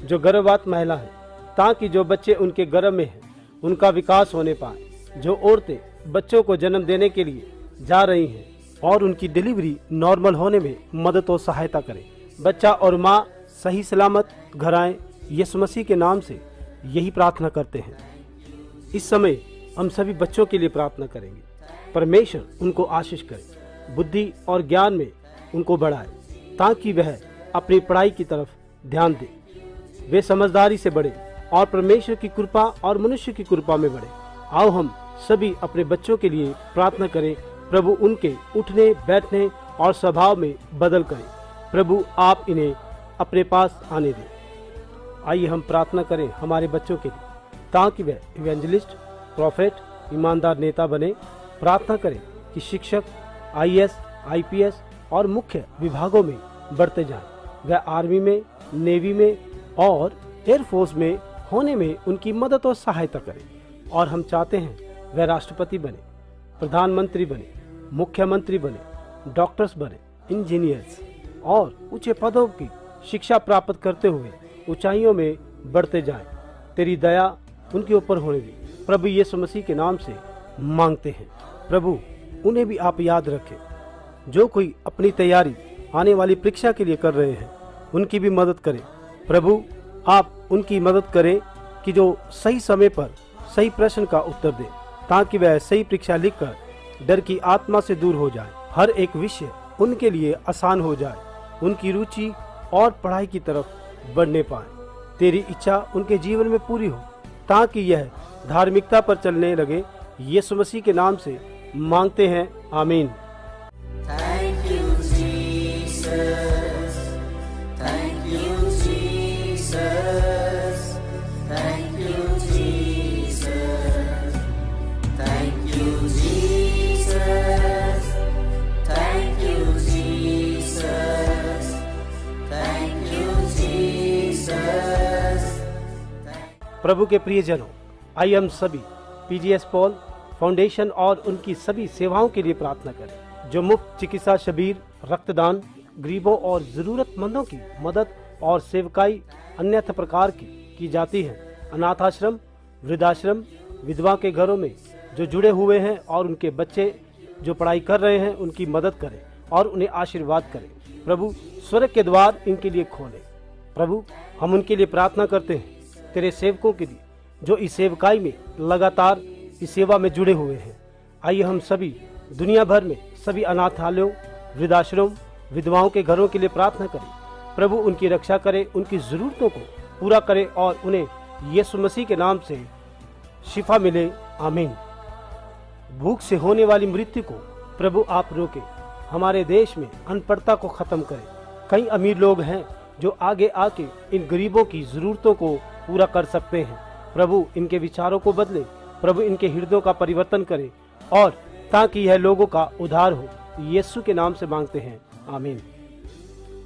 जो गर्भवती महिला है, ताकि जो बच्चे उनके गर्भ में हैं उनका विकास होने पाए। जो औरतें बच्चों को जन्म देने के लिए जा रही हैं और उनकी डिलीवरी नॉर्मल होने में मदद और सहायता करें। बच्चा और माँ सही सलामत घर आए। यीशु मसीह के नाम से यही प्रार्थना करते हैं। इस समय हम सभी बच्चों के लिए प्रार्थना करेंगे। परमेश्वर उनको आशीष करे, बुद्धि और ज्ञान में उनको बढ़ाए ताकि वह अपनी पढ़ाई की तरफ ध्यान दे, वे समझदारी से बढ़े और परमेश्वर की कृपा और मनुष्य की कृपा में बढ़े। आओ हम सभी अपने बच्चों के लिए प्रार्थना करें। प्रभु उनके उठने बैठने और स्वभाव में बदल करें। प्रभु आप इन्हें अपने पास आने दें। आइए हम प्रार्थना करें हमारे बच्चों के लिए ताकि वह इवेंजलिस्ट, प्रॉफेट, ईमानदार नेता बने। प्रार्थना करें कि शिक्षक, IAS, IPS और मुख्य विभागों में बढ़ते जाएं। वह आर्मी में, नेवी में और एयरफोर्स में होने में उनकी मदद और सहायता करें। और हम चाहते हैं वह राष्ट्रपति बने, प्रधानमंत्री बने, मुख्यमंत्री बने, डॉक्टर्स बने, इंजीनियर्स और ऊंचे पदों की शिक्षा प्राप्त करते हुए ऊंचाइयों में बढ़ते जाएं। तेरी दया उनके ऊपर होने दी। प्रभु यीशु मसीह के नाम से मांगते हैं। प्रभु उन्हें भी आप याद रखें। जो कोई अपनी तैयारी आने वाली परीक्षा के लिए कर रहे हैं उनकी भी मदद करें। प्रभु आप उनकी मदद करें कि जो सही समय पर सही प्रश्न का उत्तर दे ताकि वह सही परीक्षा लिखकर डर की आत्मा से दूर हो जाए। हर एक विषय उनके लिए आसान हो जाए, उनकी रुचि और पढ़ाई की तरफ बढ़ने पाए। तेरी इच्छा उनके जीवन में पूरी हो ताकि यह धार्मिकता पर चलने लगे। यीशु मसीह के नाम से मांगते हैं, आमीन। Thank you, Jesus. Thank you, Jesus. Thank you, Jesus. Thank you, Jesus. Thank you, Jesus. Thank you, Jesus. प्रभु के प्रियजनों, आइए हम सभी PGS पॉल फाउंडेशन और उनकी सभी सेवाओं के लिए प्रार्थना करें, जो मुफ्त चिकित्सा शिविर, रक्तदान, गरीबों और जरूरतमंदों की मदद और सेवकाई अन्यथा प्रकार की जाती है। अनाथ आश्रम, वृद्धाश्रम, विधवा के घरों में जो जुड़े हुए हैं और उनके बच्चे जो पढ़ाई कर रहे हैं उनकी मदद करें और उन्हें आशीर्वाद करें। प्रभु स्वर्ग के द्वार इनके लिए खोले। प्रभु हम उनके लिए प्रार्थना करते हैं, तेरे सेवकों के लिए जो इस सेवकाई में लगातार इस सेवा में जुड़े हुए हैं। आइए हम सभी दुनिया भर में सभी अनाथालयों, वृद्धाश्रम, विधवाओं के घरों के लिए प्रार्थना करें। प्रभु उनकी रक्षा करे, उनकी जरूरतों को पूरा करे और उन्हें यीशु मसीह के नाम से शिफा मिले, आमीन। भूख से होने वाली मृत्यु को प्रभु आप रोके। हमारे देश में अनपढ़ता को खत्म करें। कई अमीर लोग हैं जो आगे आके इन गरीबों की जरूरतों को पूरा कर सकते हैं। प्रभु इनके विचारों को बदले, प्रभु इनके हृदयों का परिवर्तन करे और ताकि यह लोगों का उद्धार हो। यीशु के नाम से मांगते हैं, आमीन।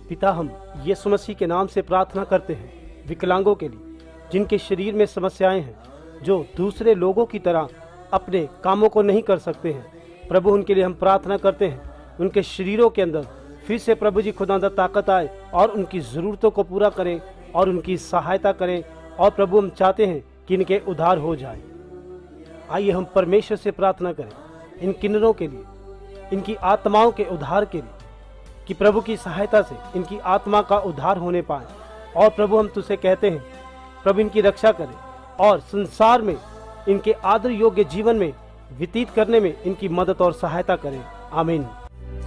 पिता, हम यीशु मसीह के नाम से प्रार्थना करते हैं विकलांगों के लिए, जिनके शरीर में समस्याएं हैं, जो दूसरे लोगों की तरह अपने कामों को नहीं कर सकते हैं। प्रभु उनके लिए हम प्रार्थना करते हैं, उनके शरीरों के अंदर फिर से प्रभु जी खुदावंद ताकत आए और उनकी ज़रूरतों को पूरा करें और उनकी सहायता करें। और प्रभु हम चाहते हैं कि इनके उद्धार हो जाए। आइए हम परमेश्वर से प्रार्थना करें इन किन्नरों के लिए, इनकी आत्माओं के उद्धार के लिए, कि प्रभु की सहायता से इनकी आत्मा का उद्धार होने पाए। और प्रभु हम तुझसे कहते हैं, प्रभु इनकी रक्षा करें, और संसार में इनके आदर योग्य जीवन में व्यतीत करने में इनकी मदद और सहायता करें। आमीन।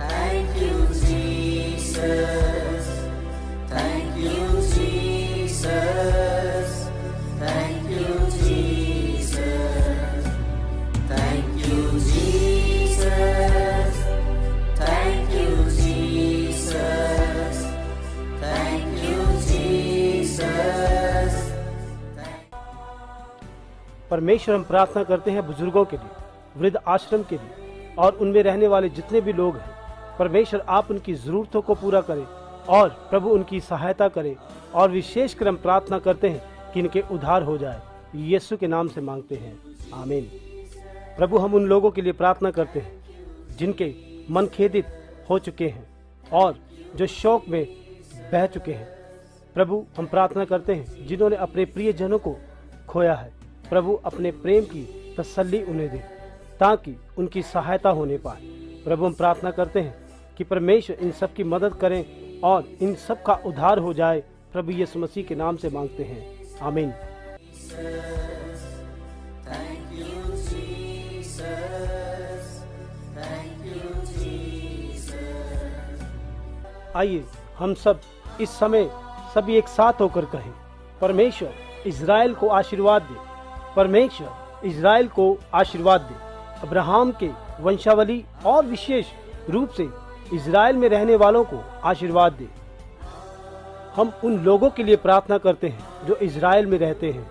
Thank you, Jesus. Thank you, Jesus. Thank you, Jesus. Thank you, Jesus. Thank you, Jesus. Thank you, Jesus. परमेश्वर, हम प्रार्थना करते हैं बुजुर्गों के लिए, वृद्ध आश्रम के लिए और उनमें रहने वाले जितने भी लोग हैं। परमेश्वर, आप उनकी जरूरतों को पूरा करें और प्रभु उनकी सहायता करें। और विशेषकर हम प्रार्थना करते हैं कि इनके उद्धार हो जाए। यीशु के नाम से मांगते हैं, आमीन। प्रभु, हम उन लोगों के लिए प्रार्थना करते हैं जिनके मन खेदित हो चुके हैं और जो शोक में बह चुके हैं। प्रभु, हम प्रार्थना करते हैं जिन्होंने अपने प्रिय जनों को खोया है। प्रभु, अपने प्रेम की तसल्ली उन्हें दे ताकि उनकी सहायता होने पाए। प्रभु, हम प्रार्थना करते हैं कि परमेश्वर इन सब की मदद करें और इन सब का उद्धार हो जाए। प्रभु यीशु मसीह के नाम से मांगते हैं, आमीन। Thank you, Jesus. Thank you, Jesus. आइए हम सब इस समय सभी एक साथ होकर कहें, परमेश्वर इज़राइल को आशीर्वाद दे। परमेश्वर इज़राइल को आशीर्वाद दे। अब्राहम के वंशावली और विशेष रूप से इज़राइल में रहने वालों को आशीर्वाद दे। हम उन लोगों के लिए प्रार्थना करते हैं जो इज़राइल में रहते हैं।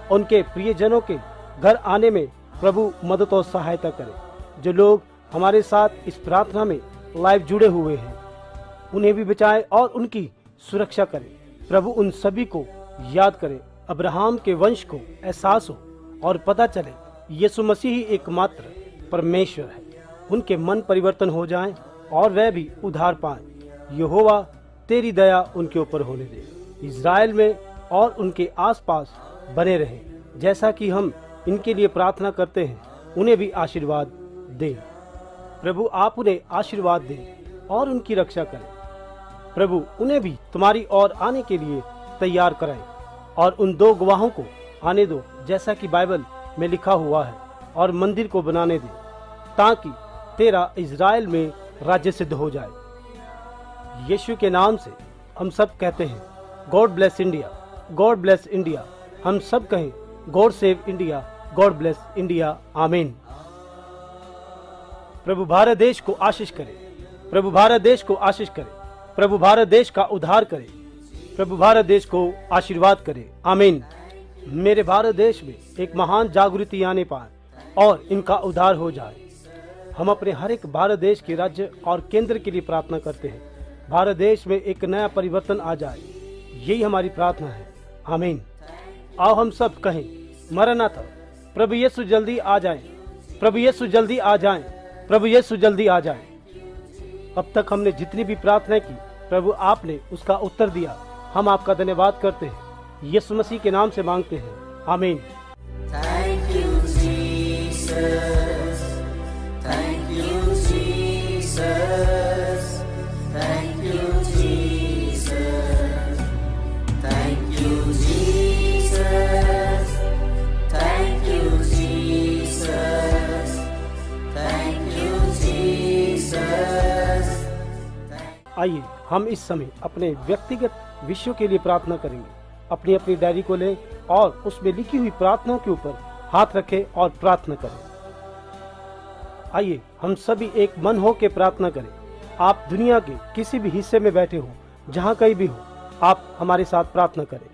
उनके प्रियजनों के घर आने में प्रभु मदद और सहायता करे। जो लोग हमारे साथ इस प्रार्थना में लाइव जुड़े हुए हैं, उन्हें भी बचाए और उनकी सुरक्षा करे। प्रभु उन सभी को याद करे। अब्राहम के वंश को एहसास हो और पता चले यीशु मसीह ही एकमात्र परमेश्वर है। उनके मन परिवर्तन हो जाएं और वह भी उद्धार पाएं। यहोवा तेरी दया उनके ऊपर होने दे। इज़राइल में और उनके आसपास बने रहें। जैसा कि हम इनके लिए प्रार्थना करते हैं, उन्हें भी आशीर्वाद दें। प्रभु, आप उन्हें आशीर्वाद दें और उनकी रक्षा करें। प्रभु, उन्हें भी तुम्हारी ओर आने के लिए तैयार कराएं और उन दो गवाहों को आने दो जैसा कि बाइबल में लिखा हुआ है, और मंदिर को बनाने दे ताकि तेरा इज़राइल में राज्य सिद्ध हो जाए। यीशु के नाम से हम सब कहते हैं, God bless India, God bless India. हम सब कहें, God save India, God bless India, आमीन। प्रभु भारत देश को आशीष करे। प्रभु भारत देश को आशीष करे। प्रभु भारत देश का उद्धार करे। प्रभु भारत देश को आशीर्वाद करे, आमीन। मेरे भारत देश में एक महान जागृति आने पाए और इनका उद्धार हो जाए। हम अपने हर एक भारत देश के राज्य और केंद्र के लिए प्रार्थना करते हैं। भारत देश में एक नया परिवर्तन आ जाए, यही हमारी प्रार्थना है, आमीन। आओ हम सब कहें, मरनाथा, प्रभु यीशु जल्दी आ जाए। प्रभु यीशु जल्दी आ जाए। प्रभु यीशु जल्दी आ जाए। अब तक हमने जितनी भी प्रार्थना की, प्रभु आपने उसका उत्तर दिया। हम आपका धन्यवाद करते हैं। यीशु मसीह के नाम से मांगते हैं, आमीन। Thank you, Jesus. Thank you, Jesus. Thank you, Jesus. Thank you, Jesus. Thank you, Jesus. Thank you, Jesus. आइए हम इस समय अपने व्यक्तिगत विषयों के लिए प्रार्थना करेंगे। अपनी अपनी डायरी को लें और उसमें लिखी हुई प्रार्थनाओं के ऊपर हाथ रखें और प्रार्थना करें। आइए हम सभी एक मन हो के प्रार्थना करें। आप दुनिया के किसी भी हिस्से में बैठे हो, जहां कहीं भी हो, आप हमारे साथ प्रार्थना करें।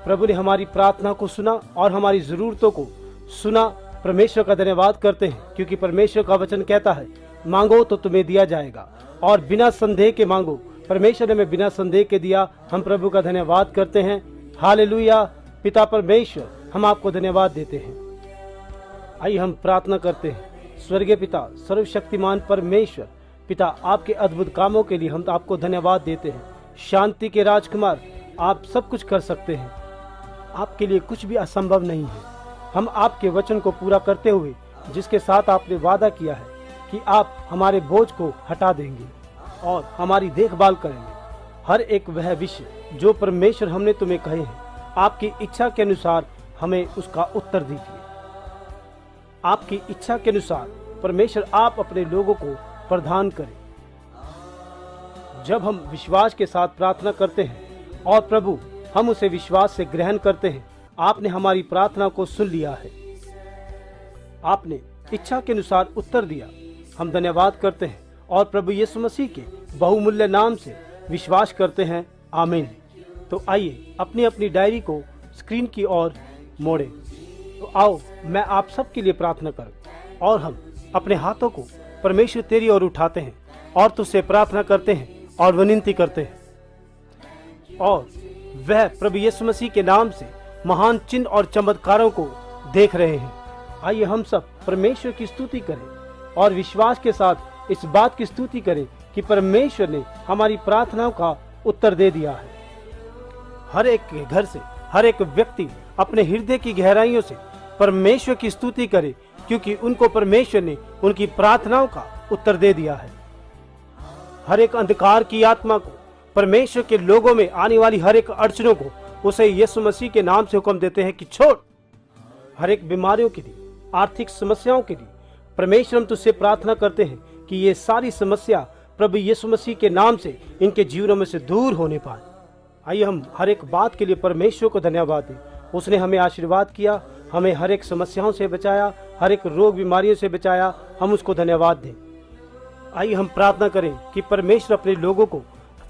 प्रभु ने हमारी प्रार्थना को सुना और हमारी जरूरतों को सुना। परमेश्वर का धन्यवाद करते हैं, क्योंकि परमेश्वर का वचन कहता है, मांगो तो तुम्हें दिया जाएगा और बिना संदेह के मांगो। परमेश्वर ने हमें बिना संदेह के दिया। हम प्रभु का धन्यवाद करते हैं। हालेलुया। पिता परमेश्वर, हम आपको धन्यवाद देते हैं। आइए हम प्रार्थना करते हैं। स्वर्गीय पिता, सर्वशक्तिमान परमेश्वर पिता, आपके अद्भुत कामों के लिए हम आपको धन्यवाद देते हैं। शांति के राजकुमार, आप सब कुछ कर सकते हैं, आपके लिए कुछ भी असंभव नहीं है। हम आपके वचन को पूरा करते हुए, जिसके साथ आपने वादा किया है कि आप हमारे बोझ को हटा देंगे और हमारी देखभाल करेंगे, हर एक वह विषय जो परमेश्वर हमने तुम्हें कहे हैं, आपकी इच्छा के अनुसार हमें उसका उत्तर दीजिए। आपकी इच्छा के अनुसार परमेश्वर आप अपने लोगों को प्रदान करें। जब हम विश्वास के साथ प्रार्थना करते हैं और प्रभु हम उसे विश्वास से ग्रहण करते हैं, आपने हमारी प्रार्थना को सुन लिया है, आपने इच्छा के अनुसार उत्तर दिया। हम धन्यवाद करते हैं और प्रभु यीशु मसीह के बहुमूल्य नाम से विश्वास करते हैं। आमीन। तो आइए अपनी अपनी डायरी को स्क्रीन की ओर मोड़ें। तो आओ मैं आप सबके लिए प्रार्थना करूं और हम अपने हाथों को परमेश्वर तेरी ओर उठाते हैं और तुझसे प्रार्थना करते हैं और विनती करते हैं। और वह प्रभु यीशु मसीह के नाम से महान चिन्ह और चमत्कारों को देख रहे हैं। आइए हम सब परमेश्वर की स्तुति करें और विश्वास के साथ इस बात की स्तुति करें कि परमेश्वर ने हमारी प्रार्थनाओं का उत्तर दे दिया है। हर एक के घर से हर एक व्यक्ति अपने हृदय की गहराइयों से परमेश्वर की स्तुति करे, क्योंकि उनको परमेश्वर ने उनकी प्रार्थनाओं का उत्तर दे दिया है। हर एक अंधकार की आत्मा को, परमेश्वर के लोगों में आने वाली हर एक अड़चनों को उसे यीशु मसीह के नाम से हुक्म देते हैं कि छोड़। हर एक बीमारियों के लिए, आर्थिक समस्याओं के लिए परमेश्वर हम तुझसे प्रार्थना करते हैं कि ये सारी समस्या प्रभु यीशु मसीह के नाम से इनके जीवनों में से दूर होने पाए। आइए हम हर एक बात के लिए परमेश्वर को धन्यवाद दें। उसने हमें आशीर्वाद किया, हमें हर एक समस्याओं से बचाया, हर एक रोग बीमारियों से बचाया। हम उसको धन्यवाद दें। आइए हम प्रार्थना करें कि परमेश्वर अपने लोगों को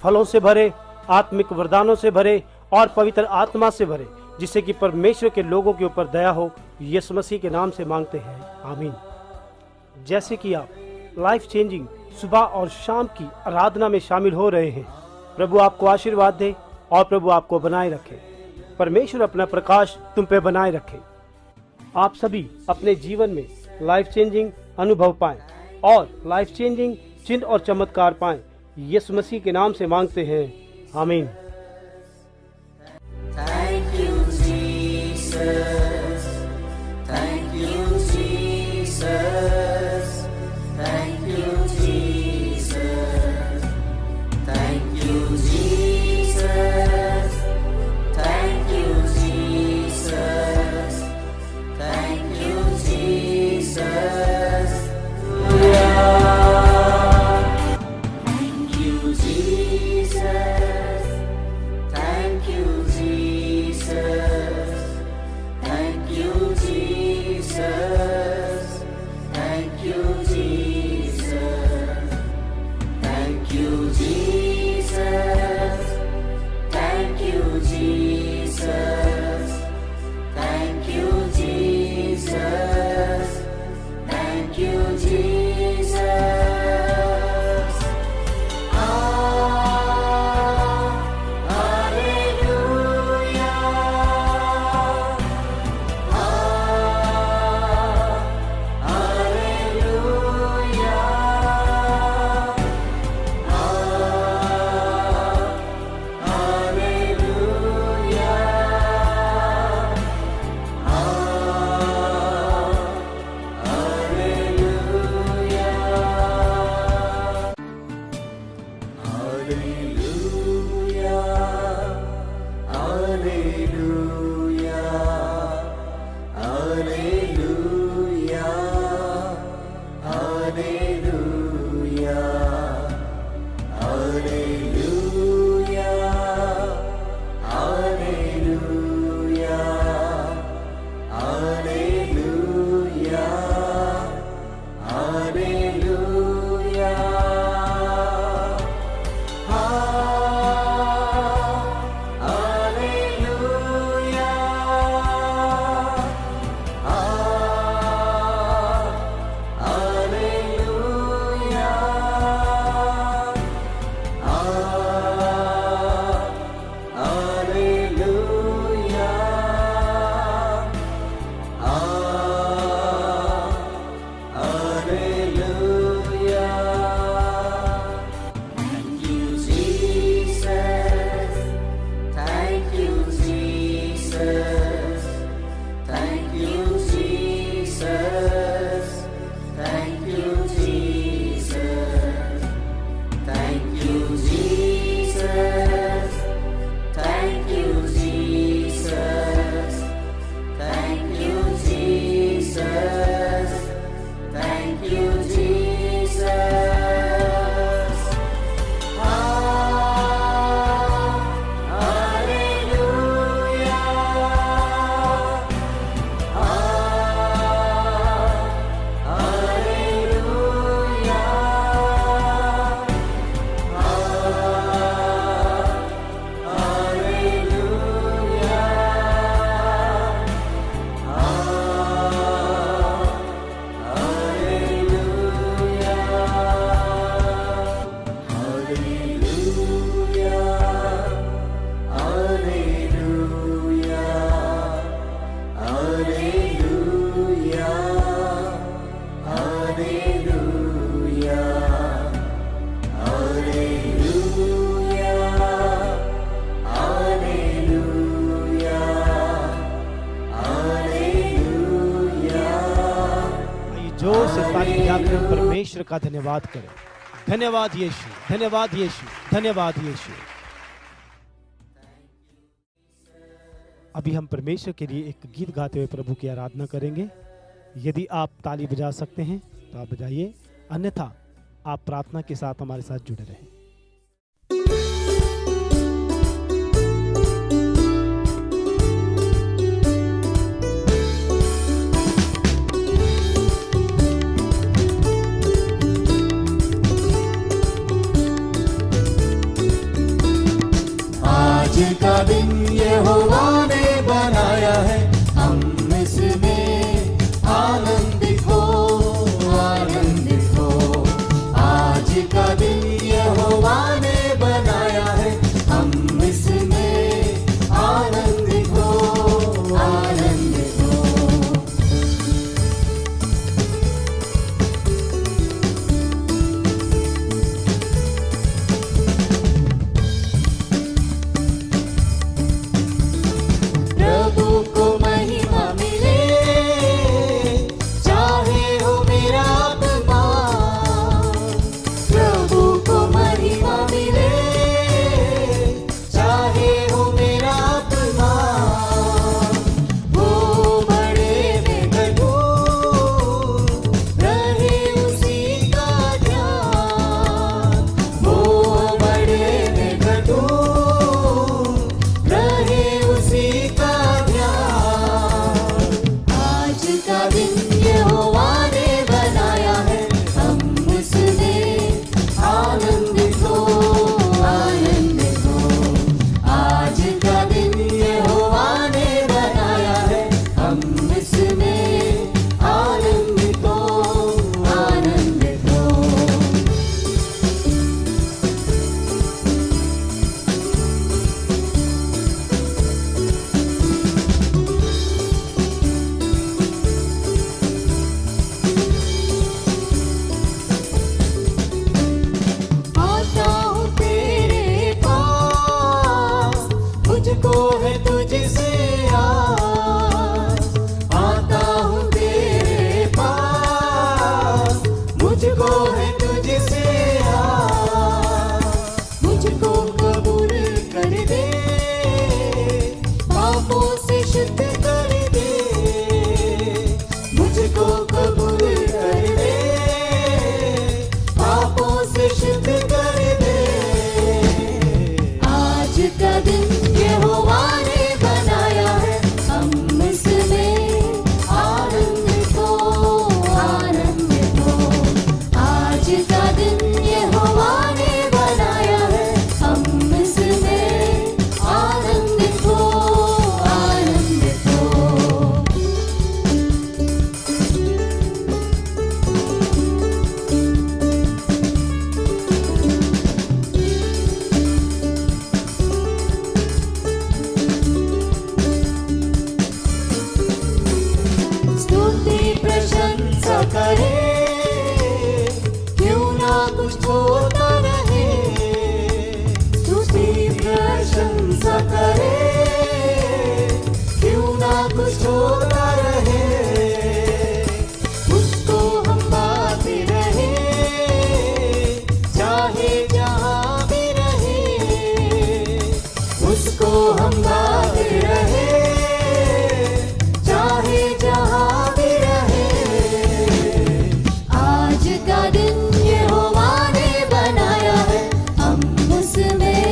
फलों से भरे, आत्मिक वरदानों से भरे और पवित्र आत्मा से भरे, जिससे कि परमेश्वर के लोगों के ऊपर दया हो। यीशु मसीह के नाम से मांगते हैं, आमीन। जैसे कि आप लाइफ चेंजिंग सुबह और शाम की आराधना में शामिल हो रहे हैं, प्रभु आपको आशीर्वाद दे और प्रभु आपको बनाए रखे। परमेश्वर अपना प्रकाश तुम पे बनाए रखे। आप सभी अपने जीवन में लाइफ चेंजिंग अनुभव पाएं और लाइफ चेंजिंग चिन्ह और चमत्कार पाएं। यीशु मसीह के नाम से मांगते हैं, आमीन। Thank you, Jesus. Thank you, Jesus. Thank you, Jesus. Thank you, Jesus. Thank you, Jesus. Thank you, Jesus. Thank you, Jesus. Thank you, Jesus. जोर से ताली बजाकर हम परमेश्वर का धन्यवाद करें। धन्यवाद यीशु, धन्यवाद यीशु, धन्यवाद यीशु। अभी हम परमेश्वर के लिए एक गीत गाते हुए प्रभु की आराधना करेंगे। यदि आप ताली बजा सकते हैं तो आप बजाइए, अन्यथा आप प्रार्थना के साथ हमारे साथ जुड़े रहें। आज का दिन यहोवा ने बनाया है, हम इसमें आनंदित हो, आनंदित हो। आज का दिन यहोवा ने बनाया है, हम इसमें आनंदित हो, आनंदित हो। प्रभु को महिमा मिले, चाहे हो मेरा आत्मा। प्रभु को महिमा मिले, चाहे हो मेरा आत्मा। वो बड़े में घटू, रहे उसी का ध्यान। वो बड़े में घटू, रहे उसी का आज का दिन यहोवा ने बनाया है, हम इसमें आनंदित हो, आनंदित हो। आज का दिन यहोवा ने बनाया है, हम इसमें आनंदित हो, आनंदित हो। आता हूँ तेरे पास, मुझको है तुझसे आस। आता हूँ तेरे पास, मुझको है तुझसे आस। मुझको कबूल कर दे, पापों से शुद्ध कर दे। मुझको कबूल कर दे, पापों से शुद्ध कर दे। आज का दिन यहोवा ने बनाया है, हम इसमें आनंदित हो, आनंदित हो। आज का दिन यहोवा ने बनाया है, हम इसमें आनंदित हो, आनंदित हो। स्तुति प्रशंसा करे, क्यों ना कुछ होता रहे। स्तुति प्रशंसा करे, क्यों ना कुछ होता रहे। उसको हम गाते रहे, चाहे जहाँ भी रहे। उसको हम गाते रहे, चाहे जहाँ भी रहे। आज का दिन यहोवा ने बनाया है, हम उसमें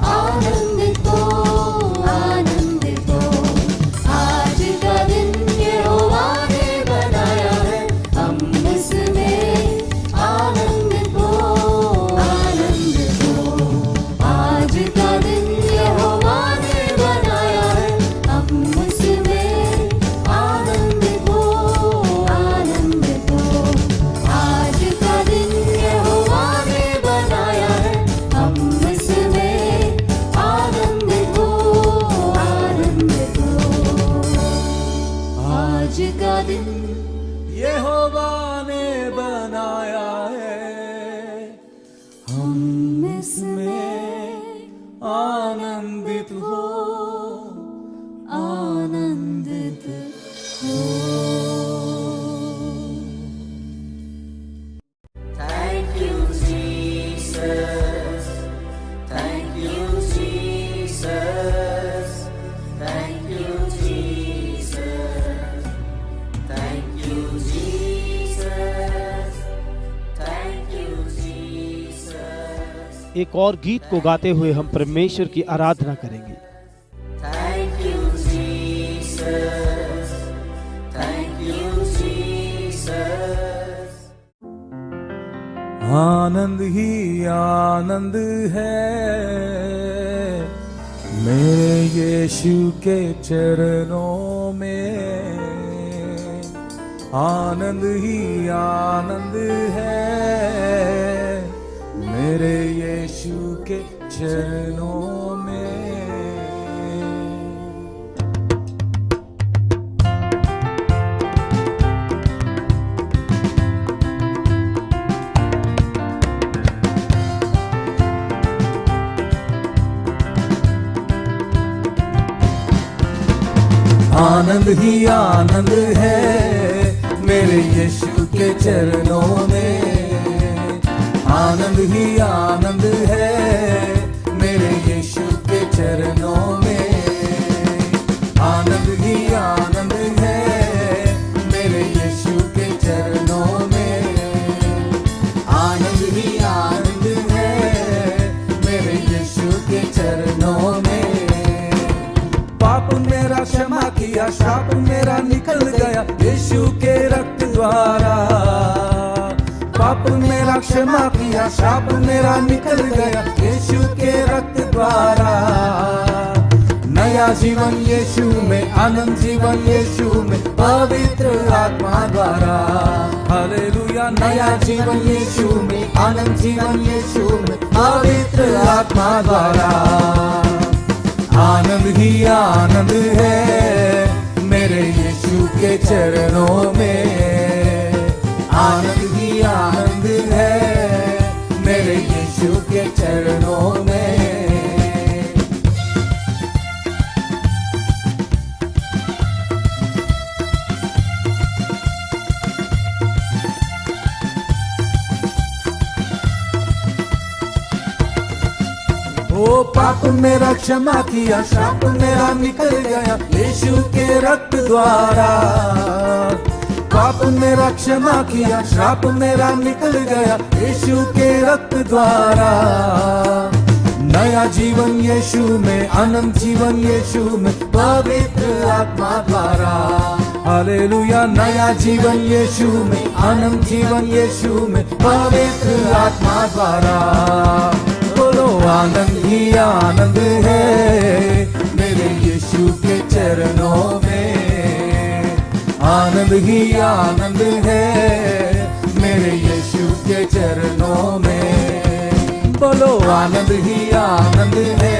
आनंदित हो, आनंदित हो। आज का दिन यहोवा ने बनाया है, हम इसमें आनंदित हो, आनंदित हो। आज का दिन यहोवा ने बनाया है, हम उसमें आनंदित हो, आनंदित हो। आज का दिन यहोवा ने बनाया है, हम इसमें आनंदित हो, आनंदित हो। आज का दिन यहोवा ने बनाया है, हम इसमें आनंदित हो, आनंदित हो। एक और गीत को गाते हुए हम परमेश्वर की आराधना करेंगे। Thank you, Jesus. Thank you, Jesus. आनंद ही आनंद है मेरे यीशु के चरणों में। आनंद ही आनंद है मेरे यीशु के चरणों में। आनंद ही आनंद है मेरे यीशु के चरणों में। आनंद ही आनंद है मेरे यीशु के चरणों में। आनंद ही आनंद है मेरे यीशु के चरणों में। आनंद ही आनंद है मेरे यीशु के चरणों में। पाप मेरा क्षमा किया, श्राप मेरा निकल गया यीशु के रक्त द्वारा। पाप मेरा क्षमा किया, श्राप मेरा निकल गया यीशु के रक्त द्वारा। नया जीवन यीशु में, आनंद जीवन यीशु में, पवित्र आत्मा द्वारा। हालेलुया। नया जीवन यीशु में, आनंद जीवन यीशु में, पवित्र आत्मा द्वारा। आनंद ही आनंद है मेरे यीशु के चरणों में। आनंद ही आनंद है मेरे यीशु के चरणों में। ओ पाप मेरा क्षमा किया, श्राप मेरा निकल गया यीशु के रक्त द्वारा। पाप मेरा क्षमा किया, श्राप मेरा निकल गया यीशु के रक्त द्वारा। नया जीवन यीशु में, आनंद जीवन यीशु में, पवित्र आत्मा द्वारा। हालेलुया। नया जीवन यीशु में, आनंद जीवन यीशु में, पवित्र आत्मा द्वारा। बोलो आनंद ही आनंद है मेरे यीशु के चरणों में। आनंद ही आनंद है मेरे यीशु के चरणों में। बोलो आनंद ही आनंद है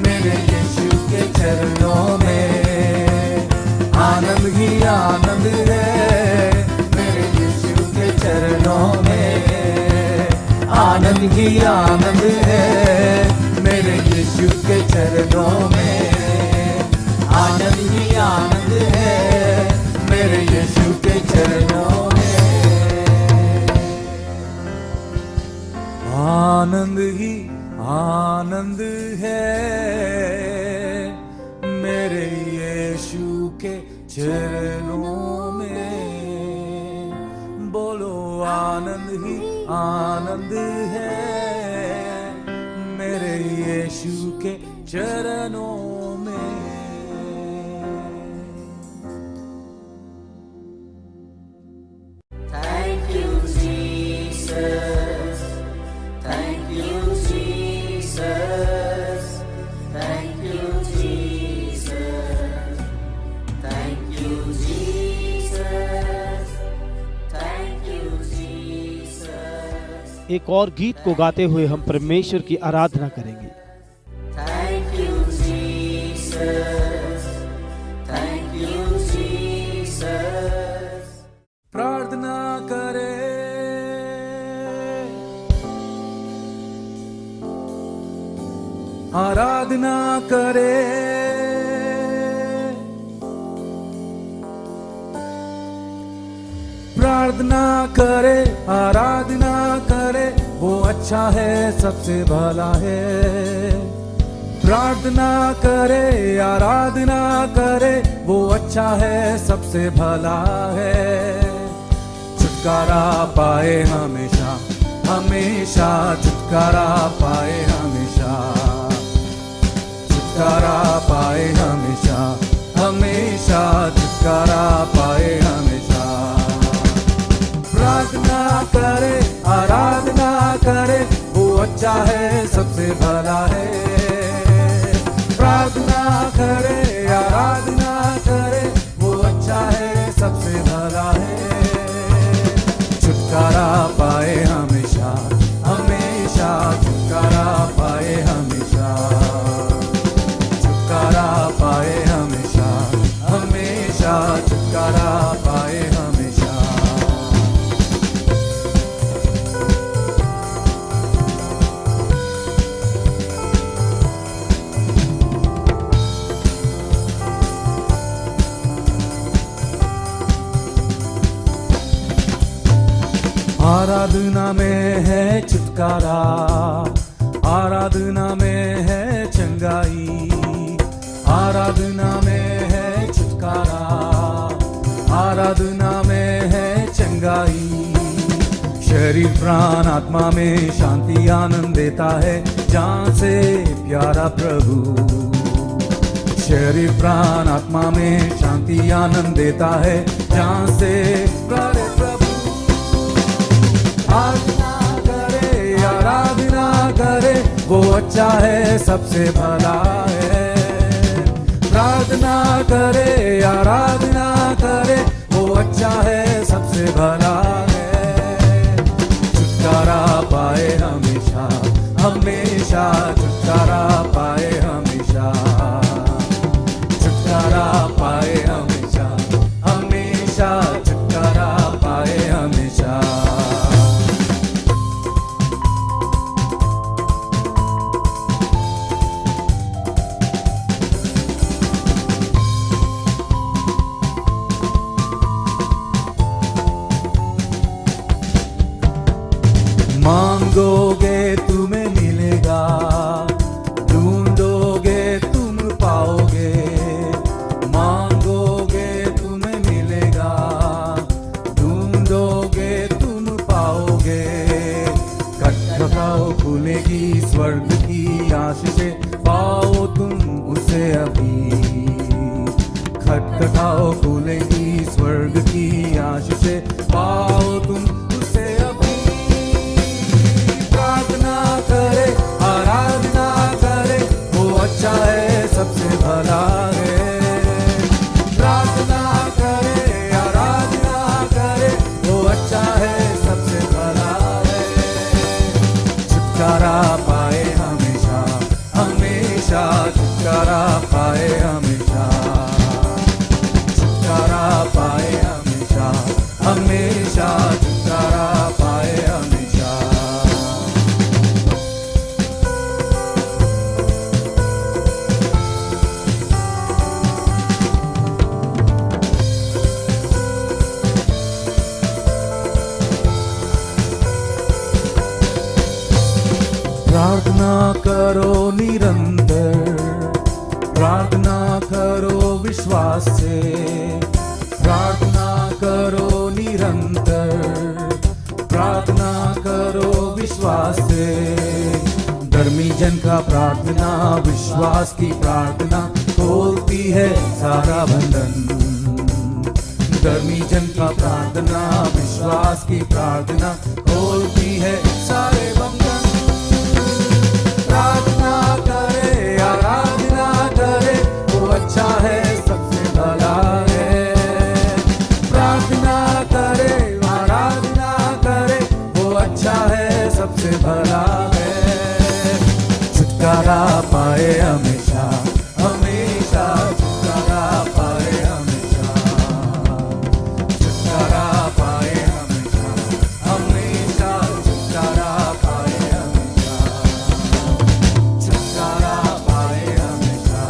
मेरे यीशु के चरणों में। आनंद ही आनंद है मेरे यीशु के चरणों में। आनंद ही आनंद है मेरे यीशु के चरणों में। आनंद ही आनंद है मेरे यीशु के चरणों में। आनंद ही आनंद है मेरे यीशु के चरणों में। बोलो आनंद ही आनंद है मेरे यीशु के चरणों में। Thank you, Jesus. Thank you, Jesus. Thank you, Jesus. Thank you, Jesus. Thank you, Jesus. एक और गीत को गाते हुए हम परमेश्वर की आराधना करेंगे। Thank you, Jesus. Thank you, Jesus. प्रार्थना करे, आराधना करे, प्रार्थना करे, आराधना करे, वो अच्छा है, सबसे भला है। प्रार्थना करे, आराधना करे, वो अच्छा है, सबसे भला है। छुटकारा पाए हमेशा, हमेशा छुटकारा पाए हमेशा, छुटकारा पाए हमेशा, हमेशा छुटकारा पाए हमेशा। प्रार्थना करे आराधना करे, वो अच्छा है सबसे भला है। प्रार्थना करे आराधना करे, वो अच्छा है सबसे भला है। छुटकारा पाए हमेशा, हमेशा छुटकारा पाए हमेशा, छुटकारा पाए हमेशा, हमेशा छुटकारा पाए हमेशा। आराधना में है छुटकारा, आराधना में है चंगाई, आराधना में है छुटकारा, आराधना में है चंगाई। शरीर प्राण आत्मा में शांति आनंद देता है, जान से प्यारा प्रभु। शरीर प्राण आत्मा में शांति आनंद देता है, जान से प्यारे प्रभु। आराधना करे आराधना करे, वो अच्छा है सबसे भला है। प्रार्थना करे आराधना करे, वो अच्छा है सबसे भला है। छुटकारा पाए हमेशा, हमेशा छुटकारा पाए हमेशा, छुटकारा पाए हमेशा, हमेशा छुटकारा पाए हमेशा। मांगोगे तुम्हें मिलेगा, ढूंढोगे तुम पाओगे। मांगोगे तुम्हें मिलेगा, ढूंढोगे तुम पाओगे। खटखटाओ खुलेगी स्वर्ग की आशीषें, पाओ तुम उसे अभी। खटखटाओ खुलेगी स्वर्ग की आशीषें, पाओ तुम उसे अभी। प्रार्थना करे आराधना करे, वो अच्छा है सबसे भला है। प्रार्थना करे आराधना करे, वो अच्छा है सबसे भला है। छुटकारा पाए हमेशा, हमेशा छुटकारा पाए हमेशा, छुटकारा पाए हमेशा, हमेशा छुटकारा पाए हमेशा। प्रार्थना करो निरंतर, प्रार्थना करो विश्वास से। प्रार्थना करो निरंतर, प्रार्थना करो विश्वास से। धर्मी जन का प्रार्थना विश्वास की प्रार्थना खोलती है सारा बंधन। धर्मी जन का प्रार्थना विश्वास की प्रार्थना खोलती है सारे बंधन। प्रार्थना करे आराधना करे, वो अच्छा है सबसे भला है। प्रार्थना करे आराधना करे, वो अच्छा है सबसे भला है। छुटकारा पाए हमेशा, हमेशा छुटकारा पाए हमेशा, छुटकारा पाए हमेशा, हमेशा छुटकारा पाए हमेशा, छुटकारा पाए हमेशा,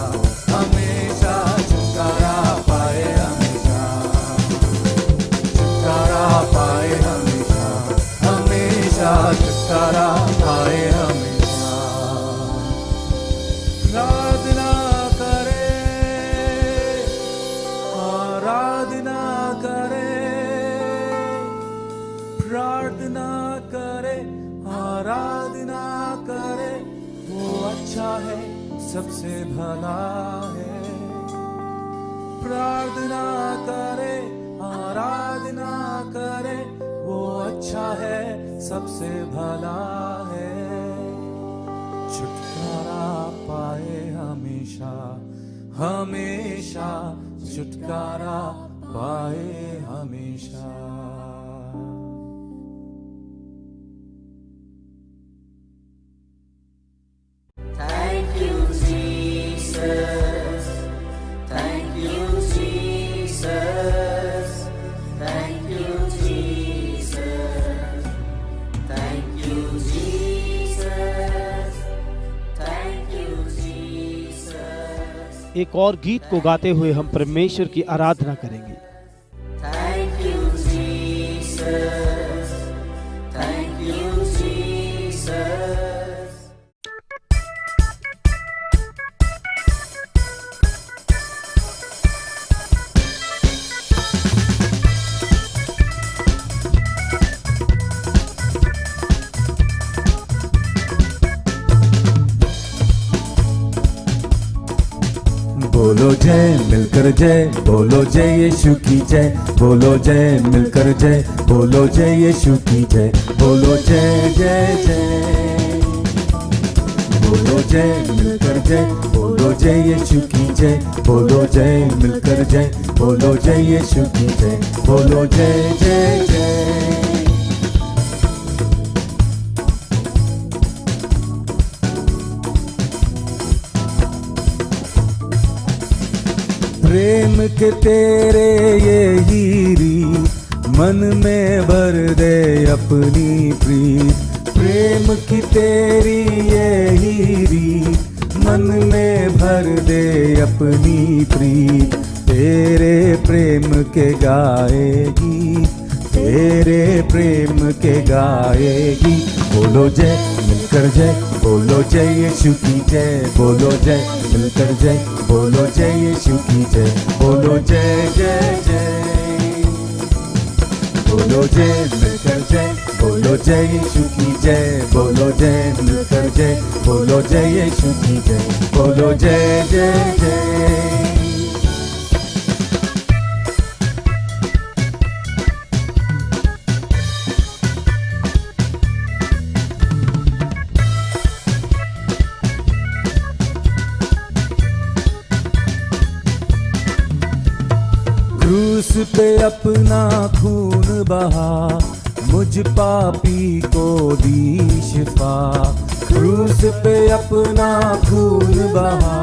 हमेशा छुटकारा पाए हमेशा, छुटकारा पाए हमेशा, हमेशा छुटकारा पाए हमेशा। प्रार्थना करे आराधना करे, प्रार्थना करे है सबसे भला है। प्रार्थना करे आराधना करे वो अच्छा है सबसे भला है। छुटकारा पाए हमेशा हमेशा छुटकारा पाए हमेशा। Thank you, Jesus. Thank you, Jesus. Thank you, Jesus. Thank you, Jesus. Thank you, Jesus. एक और गीत को गाते हुए हम परमेश्वर की आराधना करेंगे। Thank you, Jesus. Thank you, Jesus. बोलो जय मिलकर जय, बोलो जय यीशु की जय, बोलो जय मिलकर जय, बोलो जय यीशु की जय, बोलो जय जय जय। बोलो जय मिलकर जय, बोलो जय यीशु की जय, बोलो जय मिलकर जय, बोलो जय यीशु की जय, बोलो जय जय जय। प्रेम के तेरे ये हीरी मन में भर दे अपनी प्रीत। प्रेम की तेरी ये हीरी मन में भर दे अपनी प्रीत। तेरे प्रेम के गाएगी, तेरे प्रेम के गाएगी। बोलो जय मिलकर जय, बोलो जय यीशु की जय, बोलो जय मिलकर जय, बोलो जय यीशु की जय, बोलो जय जय जय। बोलो जय मिलकर जय, बोलो जय यीशु की जय, बोलो जय मिलकर जय, बोलो जय यीशु की जय, बोलो जय जय जय। क्रूस पे अपना खून बहा, मुझ पापी को दी शिफा। क्रूस पे अपना खून बहा,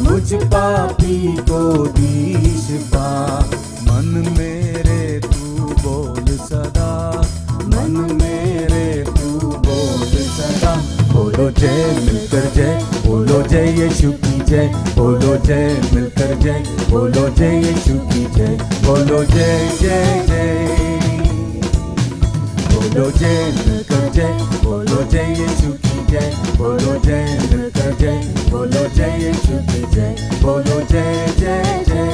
मुझ पापी को दी शिफा। मन मेरे तू बोल सदा, मन मेरे तू बोल सदा। बोलो जय मिलकर जय, बोलो जय यीशु की जय, बोलो जय मिलकर जय, बोलो जय यीशु की जय, बोलो जय जय जय। बोलो जय मिलकर जय, बोलो जय यीशु की जय, बोलो जय मिलकर जय, बोलो जय यीशु की जय, बोलो जय जय जय।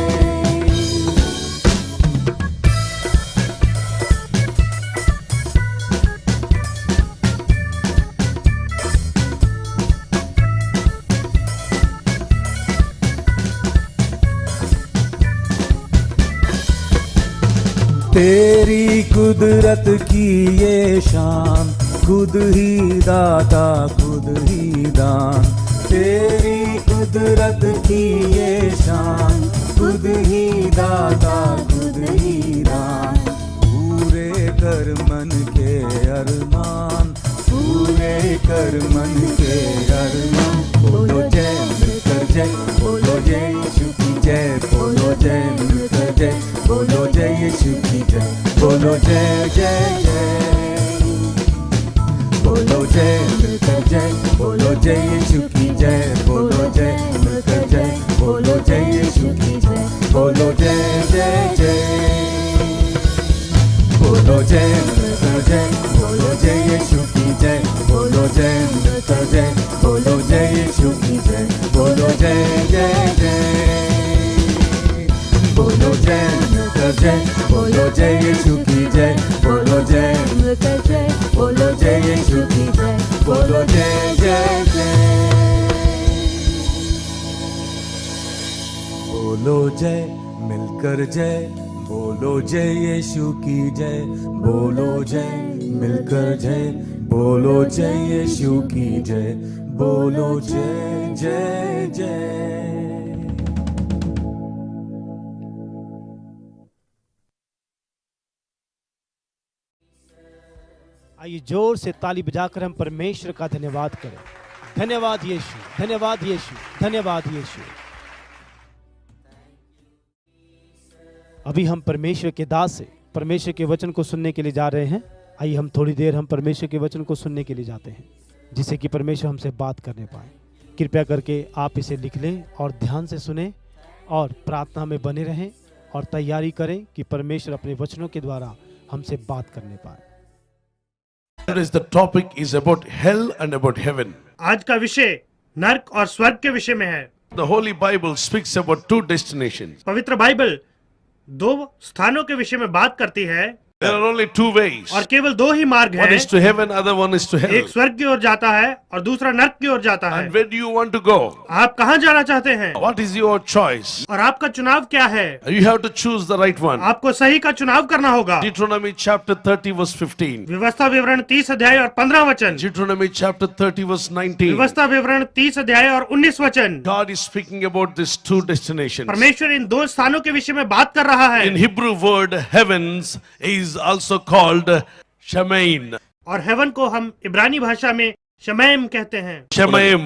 तेरी कुदरत की ये शान, खुद ही दाता खुद ही दान। तेरी कुदरत की ये शान, खुद ही दाता खुद ही दान। पूरे कर मन के अरमान, पूरे कर मन के अरमान। बोलो जय मिलकर जय, बोलो जय यीशु की जय, बोलो जय मिलकर जय, बोलो जय यीशु की जय, बोलो जय जय जय। बोलो जय मिलकर जय, बोलो जय यीशु की जय, बोलो जय मिलकर जय, बोलो जय यीशु की जय, बोलो जय जय जय। बोलो जय मिलकर जय, बोलो जय यीशु की जय, बोलो जय मिलकर जय, बोलो जय यीशु की जय, बोलो जय जय जय। बोलो जय मिलकर जय, बोलो जय यीशु की जय, बोलो जय मिलकर जय, बोलो जय यीशु की जय, बोलो जय जय जय। जय, मिलकर जय, बोलो जय यीशु की जय, बोलो जय, मिलकर जय, बोलो जय यीशु की जय, बोलो जय जय जय। आइए जोर से ताली बजाकर हम परमेश्वर का धन्यवाद करें। धन्यवाद यीशु, धन्यवाद यीशु, धन्यवाद यीशु। अभी हम परमेश्वर के दास से परमेश्वर के वचन को सुनने के लिए जा रहे हैं। आइए हम थोड़ी देर हम परमेश्वर के वचन को सुनने के लिए जाते हैं, जिससे कि परमेश्वर हमसे बात करने पाए। कृपया करके आप इसे लिख लें और ध्यान से सुनें और प्रार्थना में बने रहें और तैयारी करें कि परमेश्वर अपने वचनों के द्वारा हमसे बात करने पाए। The topic is about hell and about heaven. आज का विषय नरक और स्वर्ग के विषय में है। The Holy Bible speaks about two destinations. पवित्र बाइबल दो स्थानों के विषय में बात करती है There are only two ways. और केवल दो ही मार्ग One हैं। is to heaven, other one is to hell. एक स्वर्ग की ओर जाता है और दूसरा नरक की ओर जाता है। And where do you want to go? आप कहाँ जाना चाहते हैं What is your choice? और आपका चुनाव क्या है? You have to choose the right one. आपको सही का चुनाव करना होगा। Deuteronomy chapter 30 verse 15. व्यवस्था विवरण 30 अध्याय और 15 वचन। Deuteronomy chapter 30 verse 19. व्यवस्था विवरण 30 अध्याय और 19 वचन। God is speaking about these two destinations. परमेश्वर इन दो स्थानों के विषय में बात कर रहा है। In Hebrew word heavens is also called Shemaim. और हेवन को हम इब्रानी भाषा में शमैम कहते हैं। Shemaim.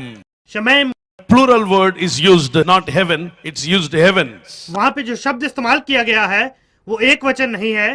शमैम Plural word is used, not heaven, it's used heavens. वहाँ पे जो शब्द इस्तेमाल किया गया है वो एक वचन नहीं है,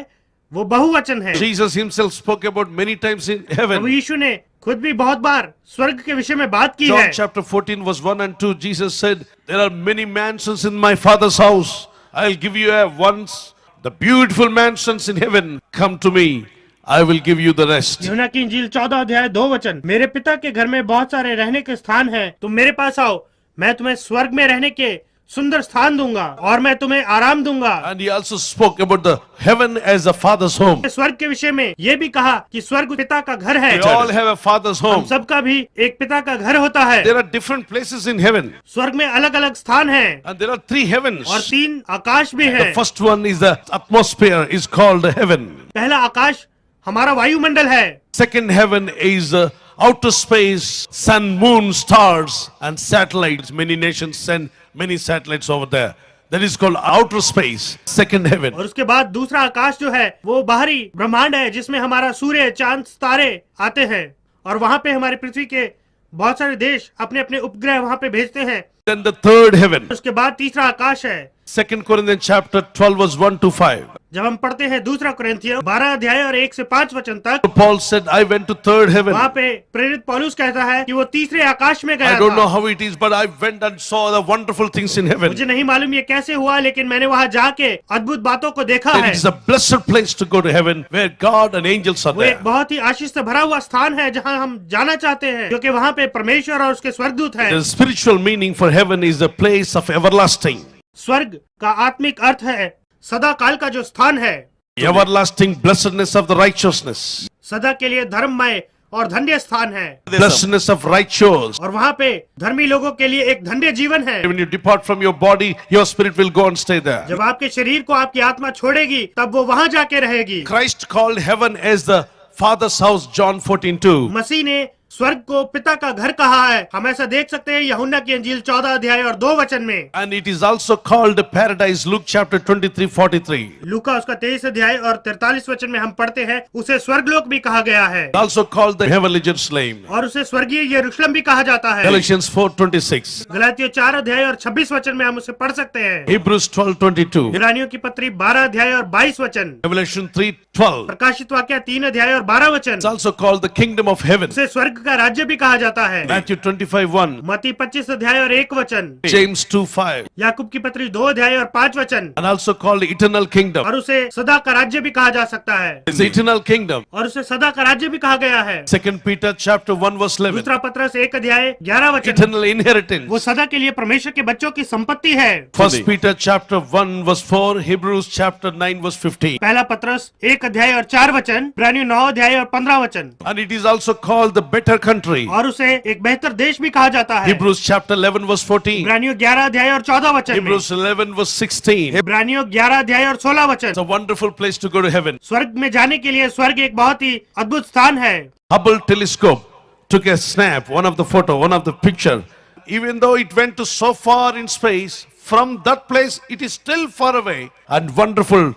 वो बहुवचन है। Jesus himself spoke about many times in Prabhu heaven. यीशु ने खुद भी बहुत बार स्वर्ग के विषय में बात की है। John chapter 14 verse 1 and 2, Jesus said, there are many mansions in my Father's house. I'll give you once the beautiful mansions in heaven. Come to me. I will give you the rest. यूहन्ना की इंजील 14 अध्याय 2 वचन। मेरे पिता के घर में बहुत सारे रहने के स्थान हैं, तुम मेरे पास आओ, मैं तुम्हें स्वर्ग में रहने के सुंदर स्थान दूंगा और मैं तुम्हें आराम दूंगा। And he also spoke about the heaven as a father's home. स्वर्ग के विषय में ये भी कहा कि स्वर्ग पिता का घर है। We all have a father's हम home. सबका भी एक पिता का घर होता है। There are different places in heaven. स्वर्ग में अलग अलग स्थान हैं And there are three heavens. और 3 आकाश भी The हैं। first one is the atmosphere is called heaven. पहला आकाश हमारा वायुमंडल है। Second heaven is outer space, sun, moon, stars and satellites. Many nations send many satellites over there. That is called outer space, second heaven. और उसके बाद दूसरा आकाश जो है वो बाहरी ब्रह्मांड है, जिसमें हमारा सूर्य, चांद, तारे आते हैं और वहाँ पे हमारी पृथ्वी के बहुत सारे देश अपने अपने उपग्रह वहाँ पे भेजते हैं। Then the third heaven. उसके बाद तीसरा आकाश है। 2 Corinthians chapter 12 verse 1 to 5. जब हम पढ़ते हैं दूसरा कुरिन्थियों 12 अध्याय और 1 से 5 वचन तक, Paul said, I went to third heaven. वहाँ पे प्रेरित पौलुस कहता है कि वो तीसरे आकाश में I गया don't know था। how it is, but I went and saw the wonderful things in heaven. मुझे नहीं मालूम ये कैसे हुआ, लेकिन मैंने वहाँ जाके अद्भुत बातों को देखा It है। is a blessed place to go to heaven where God and angels are वो there. एक बहुत ही आशीष से भरा हुआ स्थान है जहाँ हम जाना चाहते हैं, क्योंकि वहाँ पे परमेश्वर और उसके स्वर्गदूत हैं। The spiritual meaning for heaven is a place of everlasting. स्वर्ग का आत्मिक अर्थ है सदा काल का जो स्थान है, Everlasting blessedness of the righteousness. सदा के लिए धर्ममय और धन्य स्थान है। Blessedness of righteous. और वहाँ पे धर्मी लोगों के लिए एक धन्य जीवन है। When you depart from your body, your spirit will go and stay there. जब आपके शरीर को आपकी आत्मा छोड़ेगी तब वो वहाँ जाके रहेगी। Christ called heaven as the Father's house, John 14:2. मसीह ने स्वर्ग को पिता का घर कहा है। हम ऐसा देख सकते हैं यूहन्ना की इंजील 14 अध्याय और 2 वचन में। And it is also called paradise, Luke chapter 23:43. लूका उसका 23 अध्याय और 43 वचन में हम पढ़ते हैं उसे स्वर्गलोक भी कहा गया है Also called the heavenly Jerusalem. और उसे स्वर्गीय यरूशलेम भी कहा जाता है। Galatians 4:26. गलातियों 4 अध्याय और 26 वचन में हम उसे पढ़ सकते हैं। Hebrews 12:22. इब्रानियों की पत्री 12 अध्याय और 22 वचन। Revelation 3:12. प्रकाशित वाक्य 3 अध्याय और 12 वचन। It's also called the kingdom of heaven. उसे स्वर्ग का राज्य भी कहा जाता है। Matthew 25:1. मत्ती 25 अध्याय और 1 वचन। James 2:5. याकूब की पत्री 2 अध्याय और 5 वचन। And also called the eternal kingdom. और उसे सदा का राज्य भी कहा जा सकता है। It's the eternal kingdom. और उसे सदा का राज्य भी कहा गया है। 2 Peter chapter 1 verse 11. दूसरा पत्रस 1 अध्याय 11 वचन। Eternal inheritance. वो सदा के लिए परमेश्वर के बच्चों की संपत्ति है। 1 Peter chapter 1 verse 4. Hebrews chapter 9 verse 15. पहला पत्रस 1 अध्याय और 4 वचन। इब्रानियों 9 अध्याय और 15 वचन। And it is also called the better better country. और उसे एक बेहतर देश भी कहा जाता है। Hebrews chapter 11 verse 14. इब्रानियों 11 अध्याय और 14 वचन में। Hebrews 11 verse 16. इब्रानियों 11 अध्याय और 16 वचन। It's a wonderful place to go to heaven. स्वर्ग में जाने के लिए स्वर्ग एक बहुत ही अद्भुत स्थान है। Hubble telescope took a snap, one of the photo, one of the picture. Even though it went to so far in space, from that place it is still far away, and wonderful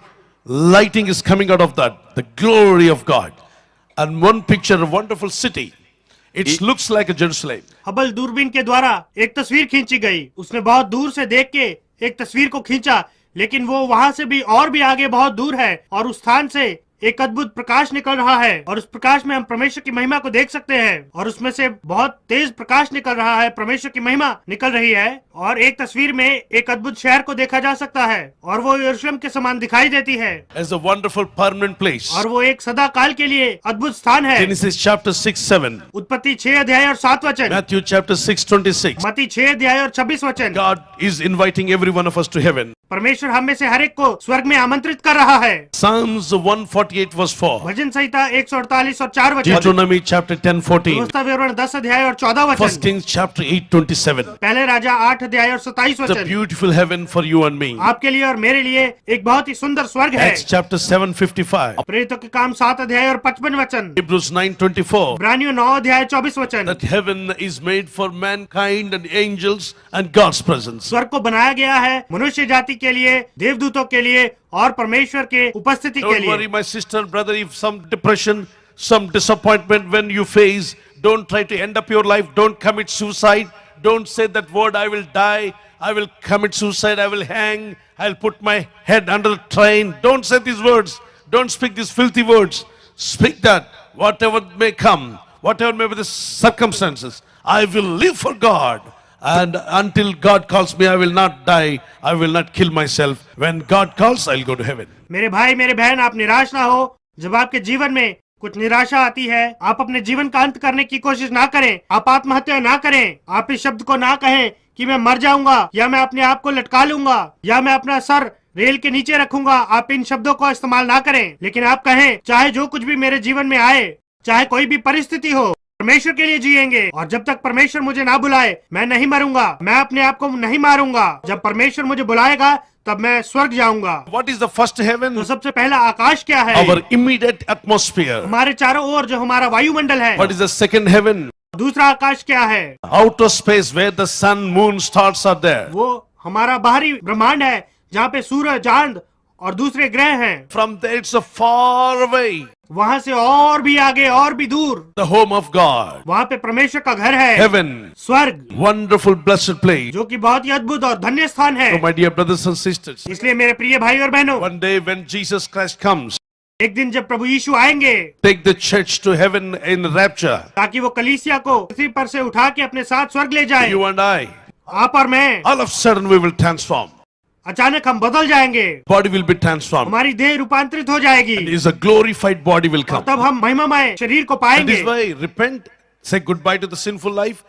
lighting is coming out of that, the glory of God. And one picture, a wonderful city. It looks like a Jerusalem. Hubble दूरबीन के द्वारा एक तस्वीर खींची गई। उसने बहुत दूर से देख के एक तस्वीर को खींचा, लेकिन वो वहां से भी और भी आगे बहुत दूर है और उस स्थान से एक अद्भुत प्रकाश निकल रहा है और उस प्रकाश में हम परमेश्वर की महिमा को देख सकते हैं और उसमें से बहुत तेज प्रकाश निकल रहा है, परमेश्वर की महिमा निकल रही है और एक तस्वीर में एक अद्भुत शहर को देखा जा सकता है और वो यरूशलेम के समान दिखाई देती है। As a wonderful permanent place. और वो एक सदा काल के लिए अद्भुत स्थान है। Genesis chapter 6:7. उत्पत्ति 6 अध्याय और 7 वचन। Matthew chapter 6:26. मत्ती 6 अध्याय और 26 वचन। God is inviting every one of us to heaven. परमेश्वर हम में से हर एक को स्वर्ग में आमंत्रित कर रहा है। Psalms 148 verse 4. भजन संहिता 148 और 4 वचन। Deuteronomy chapter 10:14. व्यवस्था विवरण 10 अध्याय और 14 वचन। First Kings chapter 8:27. पहले राजा 8 अध्याय और 27 It's a वचन। beautiful heaven for you and me. आपके लिए और मेरे लिए एक बहुत ही सुंदर स्वर्ग है। Acts chapter 7:55. प्रेरितों के काम 7 अध्याय और 55 वचन। Hebrews 9:24. इब्रानियों 9 अध्याय 24 वचन। That heaven is made for mankind and angels and God's presence. स्वर्ग को बनाया गया है मनुष्य जाति के लिए, देवदूतों के लिए और परमेश्वर के उपस्थिति के Don't worry, लिए। my sister and brother, if some depression, some disappointment when you face, don't try to end up your life. Don't commit suicide. Don't say that word, I will die. I will commit suicide. I will hang. I'll put my head under the train. Don't say these words. Don't speak these filthy words. Speak that whatever may come, whatever may be the circumstances, I will live for God. And until God calls me, I will not die. I will not kill myself. When God calls, I'll go to heaven. मेरे भाई मेरे बहन, आप निराश ना हो। जब आपके जीवन में कुछ निराशा आती है, आप अपने जीवन का अंत करने की कोशिश ना करें, आप आत्महत्या ना करें, आप इस शब्द को ना कहें कि मैं मर जाऊंगा या मैं अपने आप को लटका लूंगा या मैं अपना सर रेल के नीचे रखूंगा। आप इन शब्दों का इस्तेमाल ना करें, लेकिन आप कहें चाहे जो कुछ भी मेरे जीवन में आए, चाहे कोई भी परिस्थिति हो, परमेश्वर के लिए जिएंगे और जब तक परमेश्वर मुझे ना बुलाए मैं नहीं मरूंगा, मैं अपने आप को नहीं मारूंगा। जब परमेश्वर मुझे बुलाएगा तब मैं स्वर्ग जाऊंगा। What is the first heaven? तो सबसे पहला आकाश क्या है? Our immediate atmosphere. हमारे चारों ओर जो हमारा वायुमंडल है। What is the second heaven? दूसरा आकाश क्या है? Outer space where the sun, moon, stars are there. वो हमारा बाहरी ब्रह्मांड है जहाँ पे सूरज, चांद और दूसरे ग्रह हैं। From there it's a far away. वहाँ से और भी आगे और भी दूर The home of God. वहाँ पे परमेश्वर का घर है। Heaven. स्वर्ग, Wonderful blessed place. जो कि बहुत ही अद्भुत और धन्य स्थान है। So my dear brothers and sisters, इसलिए मेरे प्रिय भाई और बहनों, one day when Jesus Christ comes, एक दिन जब प्रभु यीशु आएंगे, take the church to heaven in rapture. ताकि वो कलीसिया को पृथ्वी पर से उठा के अपने साथ स्वर्ग ले जाए, You and I, आप और मैं, all of a sudden we will transform. अचानक हम बदल जाएंगे। Body will be transformed. हमारी देह रूपांतरित हो जाएगी It is a glorified body will और come. तब हम महिमामय शरीर को That पाएंगे। is why repent, say goodbye to the sinful life,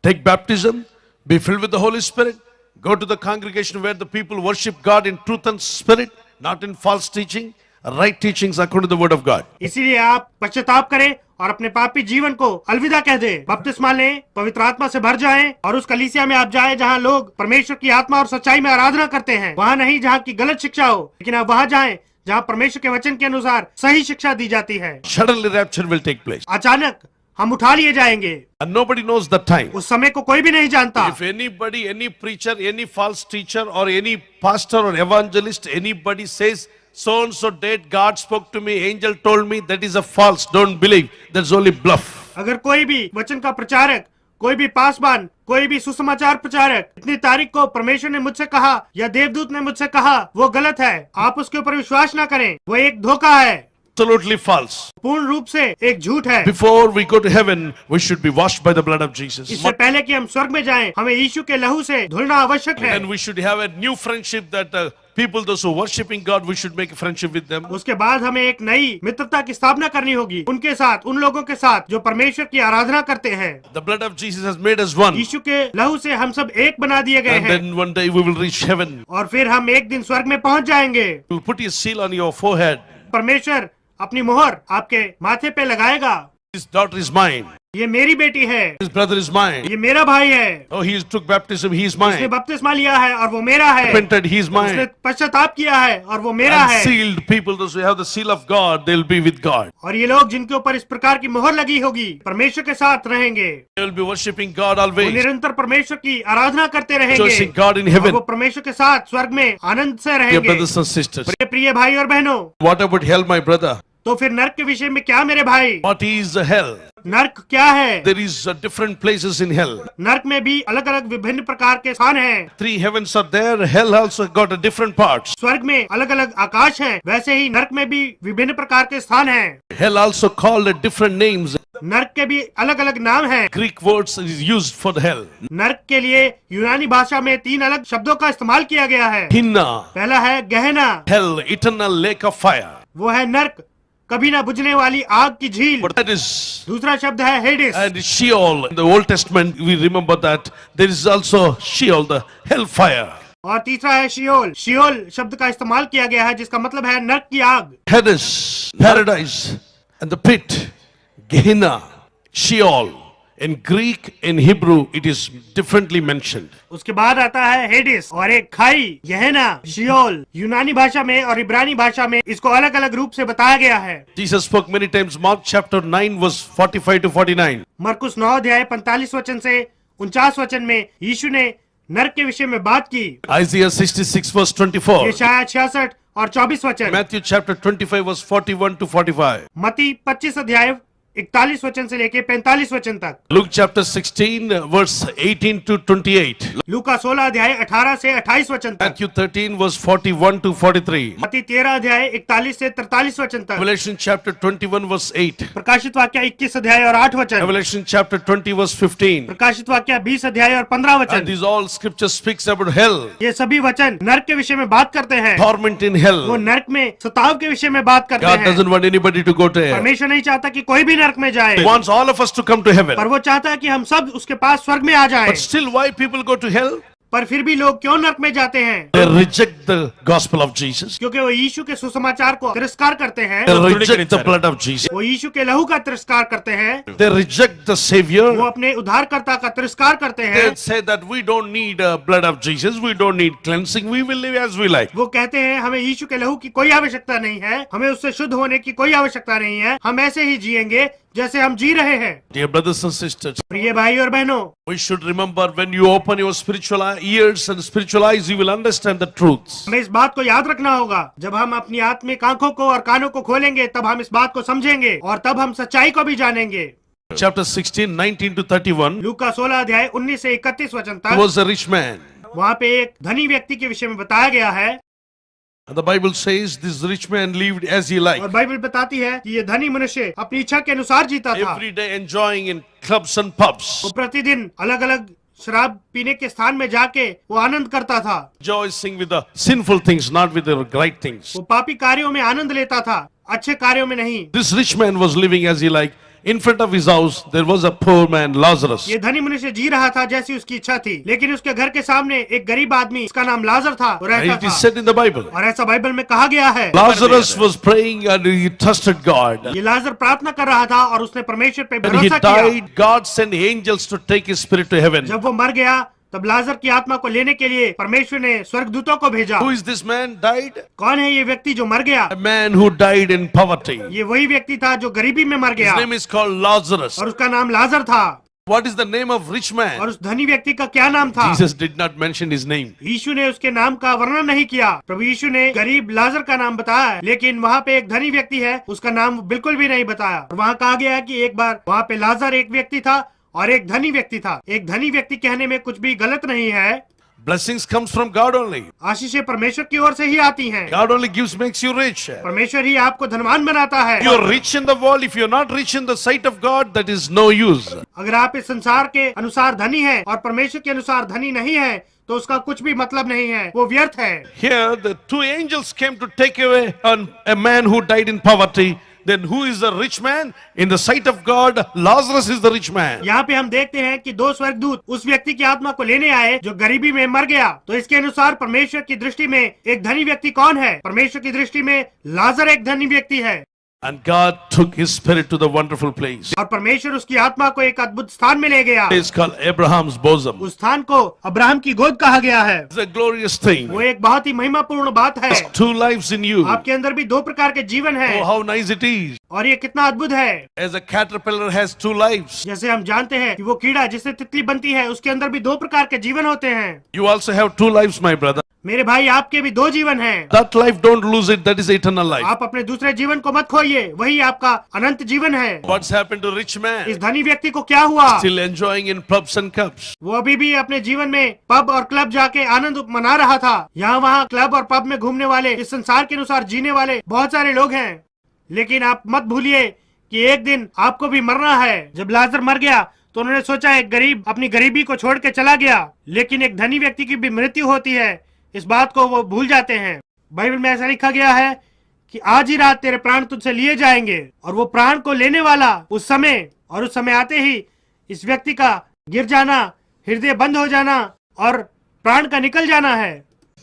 take baptism, be filled with the Holy Spirit, go to the congregation where the people worship God in truth and spirit, not in false teaching, right teachings according to the word of God. इसीलिए आप पश्चाताप करें और अपने पापी जीवन को अलविदा कह दें, बपतिस्मा लें, पवित्र आत्मा से भर जाएं और उस कलीसिया में आप जाएं जहां लोग परमेश्वर की आत्मा और सच्चाई में आराधना करते हैं। वहां नहीं जहां की गलत शिक्षा हो, लेकिन आप वहां जाएं जहां परमेश्वर के वचन के अनुसार सही शिक्षा दी जाती है। Suddenly rapture will take place. अचानक हम उठा लिए जाएंगे। And nobody knows the time. उस समय को कोई भी नहीं जानता। If anybody, any preacher, any false teacher or any pastor or evangelist, anybody says, so and so date God spoke to me, angel told me, that is a false. Don't believe. That's only bluff. अगर कोई भी वचन का प्रचारक, कोई भी पासवान, कोई भी सुसमाचार प्रचारक इतनी तारीख को परमेश्वर ने मुझसे कहा या देवदूत ने मुझसे कहा, वो गलत है। आप उसके ऊपर विश्वास ना करें, वो एक धोखा है, Absolutely false. पूर्ण रूप से एक झूठ है। Before we go to heaven, we should be washed by the blood of Jesus. इससे पहले कि हम स्वर्ग में जाएं, हमें यीशु के लहू से धुलना आवश्यक है। And we should have a new friendship that people, those who are worshiping God, we should make a friendship with them. उसके बाद हमें एक नई मित्रता की स्थापना करनी होगी उनके साथ, उन लोगों के साथ जो परमेश्वर की आराधना करते हैं। The blood of Jesus has made us one. यीशु के लहू से हम सब एक बना दिए गए And हैं then one day we will reach heaven. और फिर हम एक दिन स्वर्ग में पहुंच जाएंगे। We'll put his seal on your forehead. परमेश्वर अपनी मोहर आपके माथे पे लगाएगा। This daughter is mine. ये मेरी बेटी है, His brother is mine. ये मेरा भाई है, Oh, he took baptism, he is उसने mine. बपतिस्मा लिया है और वो मेरा है, Repented, he is उसने mine. पश्चाताप किया है और वो मेरा And है। sealed people, those who have the seal of God, they'll be with God. और ये लोग जिनके ऊपर इस प्रकार की मोहर लगी होगी परमेश्वर के साथ रहेंगे, They will be worshipping God वो always, निरंतर परमेश्वर की आराधना करते रहेंगे, rejoicing God in और heaven. वो परमेश्वर के साथ स्वर्ग में आनंद से Dear रहेंगे। brothers and sisters, मेरे प्रिय भाई और बहनों, what about hell, my brother? तो फिर नर्क के विषय में क्या मेरे भाई? What is the hell? नर्क क्या है? There is different places in hell. नर्क में भी अलग अलग विभिन्न प्रकार के स्थान हैं। 3 heavens are there. Hell also got a different parts. स्वर्ग में अलग अलग आकाश हैं, वैसे ही नर्क में भी विभिन्न प्रकार के स्थान हैं। Hell also called at different names. नर्क के भी अलग अलग नाम हैं। Greek words is used for the hell. नर्क के लिए यूनानी भाषा में 3 अलग शब्दों का इस्तेमाल किया गया है। Hinna, पहला है गहना, hell, eternal lake of fire. वो है नर्क, कभी ना बुझने वाली आग की झील। But that is, दूसरा शब्द है हेडिस, and Sheol. In the Old Testament, we remember that there is also Sheol, the hellfire. और तीसरा है शियोल। शियोल शब्द का इस्तेमाल किया गया है जिसका मतलब है नर्क की आग। Hades, paradise, and the pit, Gehenna, Sheol. In Greek, in Hebrew, it is differently mentioned. उसके बाद आता है हेडिस और एक खाई, गहना, शियोल। यूनानी भाषा में और इब्रानी भाषा में इसको अलग अलग रूप से बताया गया है। Jesus spoke many times. Mark chapter 9 verse 45 to 49. मरकुस 9 अध्याय 45 वचन से 49 वचन में यीशु ने नर्क के विषय में बात की। Isaiah 66 verse 24. यशायाह 66 और 24 वचन। Matthew chapter 25 verse 41 to 45. मती 25 अध्याय 41 वचन से लेके 45 वचन तक। Luke chapter 16 verse 18 to 28. लूका 16 अध्याय 18 से 28 वचन तक। Matthew 13 verse 41 to 43. मती 13 अध्याय 41 से 43 वचन तक। Revelation chapter 21 verse 8. प्रकाशित वाक्य 21 अध्याय और 8 वचन। Revelation chapter 20 verse 15. प्रकाशित वाक्य 20 अध्याय और 15 And वचन। these all scriptures speaks about hell, ये सभी वचन नर्क के विषय में बात करते हैं। torment in वो hell. नर्क में सताव के विषय में बात करते God हैं। doesn't want anybody to go to hell. परमेश्वर नहीं चाहता कि कोई भी नर्क में जाए, He wants all of us to come to heaven. पर वो चाहता है कि हम सब उसके पास स्वर्ग में आ जाएं। But still, why people go to hell? पर फिर भी लोग क्यों नर्क में जाते हैं? They reject the gospel of Jesus. क्योंकि वो यीशु के सुसमाचार को तिरस्कार करते हैं, They reject the blood of Jesus. वो यीशु के लहू का तिरस्कार करते हैं, They reject the वो Savior. अपने उद्धारकर्ता का तिरस्कार करते हैं। They say that we don't need blood of Jesus. We don't need cleansing. We will live as we like. वो कहते हैं हमें यीशु के लहू की कोई आवश्यकता नहीं है, हमें उससे शुद्ध होने की कोई आवश्यकता नहीं है, हम ऐसे ही जिएंगे जैसे हम जी रहे हैं। Dear brothers and sisters, प्रिय भाई और बहनों, we should remember when you open your spiritual ears and spiritual eyes, you will understand the truths. हमें इस बात को याद रखना होगा। जब हम अपनी आत्मिक आंखों को और कानों को खोलेंगे तब हम इस बात को समझेंगे और तब हम सच्चाई को भी जानेंगे। Chapter 16, 19 to 31. लूका 16 अध्याय 19 से 31 वचन He तक was a rich man. वहाँ पे एक धनी व्यक्ति के विषय में बताया गया है। And the Bible says this rich man lived as he liked. और बाइबल बताती है कि ये धनी मनुष्य अपनी इच्छा के अनुसार जीता था। Every day enjoying in clubs and pubs. वो प्रतिदिन अलग अलग शराब पीने के स्थान में जाके वो आनंद करता था। Rejoicing with the sinful things, not with the right things. वो पापी कार्यों में आनंद लेता था, अच्छे कार्यों में नहीं। This rich man was living as he liked. In front of his house, there was a poor man, Lazarus. ये धनी मनुष्य जी रहा था जैसी उसकी इच्छा थी, लेकिन उसके घर के सामने एक गरीब आदमी, उसका नाम लाजर था, वो रहता It is था। said in the Bible. और ऐसा बाइबल में कहा गया है। Lazarus was praying and he trusted God. ये लाजर प्रार्थना कर रहा था और उसने परमेश्वर पे When he भरोसा किया। died, God sent angels to take his spirit to heaven. जब वो मर गया तब लाजर की आत्मा को लेने के लिए परमेश्वर ने स्वर्गदूतों को भेजा। Who is this man died? कौन है ये व्यक्ति जो मर गया? A man who died in poverty. ये वही व्यक्ति था जो गरीबी में मर His गया name is called Lazarus. और उसका नाम लाजर था। What is the name of rich man? और उस धनी व्यक्ति का क्या नाम था? Jesus did not mention his name. यीशु ने उसके नाम का वर्णन नहीं किया। प्रभु यीशु ने गरीब लाजर का नाम बताया है, लेकिन वहाँ पे एक धनी व्यक्ति है, उसका नाम बिल्कुल भी नहीं बताया। और वहाँ कहा गया है कि एक बार वहाँ पे लाजर एक व्यक्ति था और एक धनी व्यक्ति था। एक धनी व्यक्ति कहने में कुछ भी गलत नहीं है। Blessings comes from God only. आशीषें परमेश्वर की ओर से ही आती हैं। God only gives, makes you rich. परमेश्वर ही आपको धनवान बनाता है। You're rich in the world. If you're not rich in the sight of God, that is no use. अगर आप इस संसार के अनुसार धनी हैं और परमेश्वर के अनुसार धनी नहीं है तो उसका कुछ भी मतलब नहीं है, वो व्यर्थ है। Here, the two angels came to take away a man who died in poverty. Then who is the rich man? In the sight of God, Lazarus is the rich man. यहाँ पे हम देखते हैं कि दो स्वर्गदूत उस व्यक्ति की आत्मा को लेने आए जो गरीबी में मर गया। तो इसके अनुसार परमेश्वर की दृष्टि में एक धनी व्यक्ति कौन है? परमेश्वर की दृष्टि में लाजर एक धनी व्यक्ति है। And God took his spirit to the wonderful place. और परमेश्वर उसकी आत्मा को एक अद्भुत स्थान में ले गया। It's called Abraham's bosom. उस स्थान को अब्राहम की गोद कहा गया है। It's a glorious thing. वो एक बहुत ही महिमापूर्ण बात है। There's two lives in you. आपके अंदर भी दो प्रकार के जीवन है। Oh, how nice it is. और ये कितना अद्भुत है। As a caterpillar has two lives, जैसे हम जानते हैं कि वो कीड़ा जिससे तितली बनती है उसके अंदर भी दो प्रकार के जीवन होते हैं। you also have two lives, my brother. मेरे भाई आपके भी दो जीवन हैं। That life, don't lose it. That is eternal life. आप अपने दूसरे जीवन को मत खोइए, वही आपका अनंत जीवन है। What's happened to rich man? इस धनी व्यक्ति को क्या हुआ? Still enjoying in pubs and cups. वो अभी भी अपने जीवन में पब और क्लब जाके आनंद मना रहा था। यहाँ वहाँ क्लब और पब में घूमने वाले, इस संसार के अनुसार जीने वाले बहुत सारे लोग हैं। लेकिन आप मत भूलिए कि एक दिन आपको भी मरना है। जब लाजर मर गया तो उन्होंने सोचा एक गरीब अपनी गरीबी को छोड़ के चला गया, लेकिन एक धनी व्यक्ति की भी मृत्यु होती है, इस बात को वो भूल जाते हैं। बाइबल में ऐसा लिखा गया है कि आज ही रात तेरे प्राण तुझसे लिए जाएंगे, और वो प्राण को लेने वाला उस समय आते ही इस व्यक्ति का गिर जाना, हृदय बंद हो जाना और प्राण का निकल जाना है।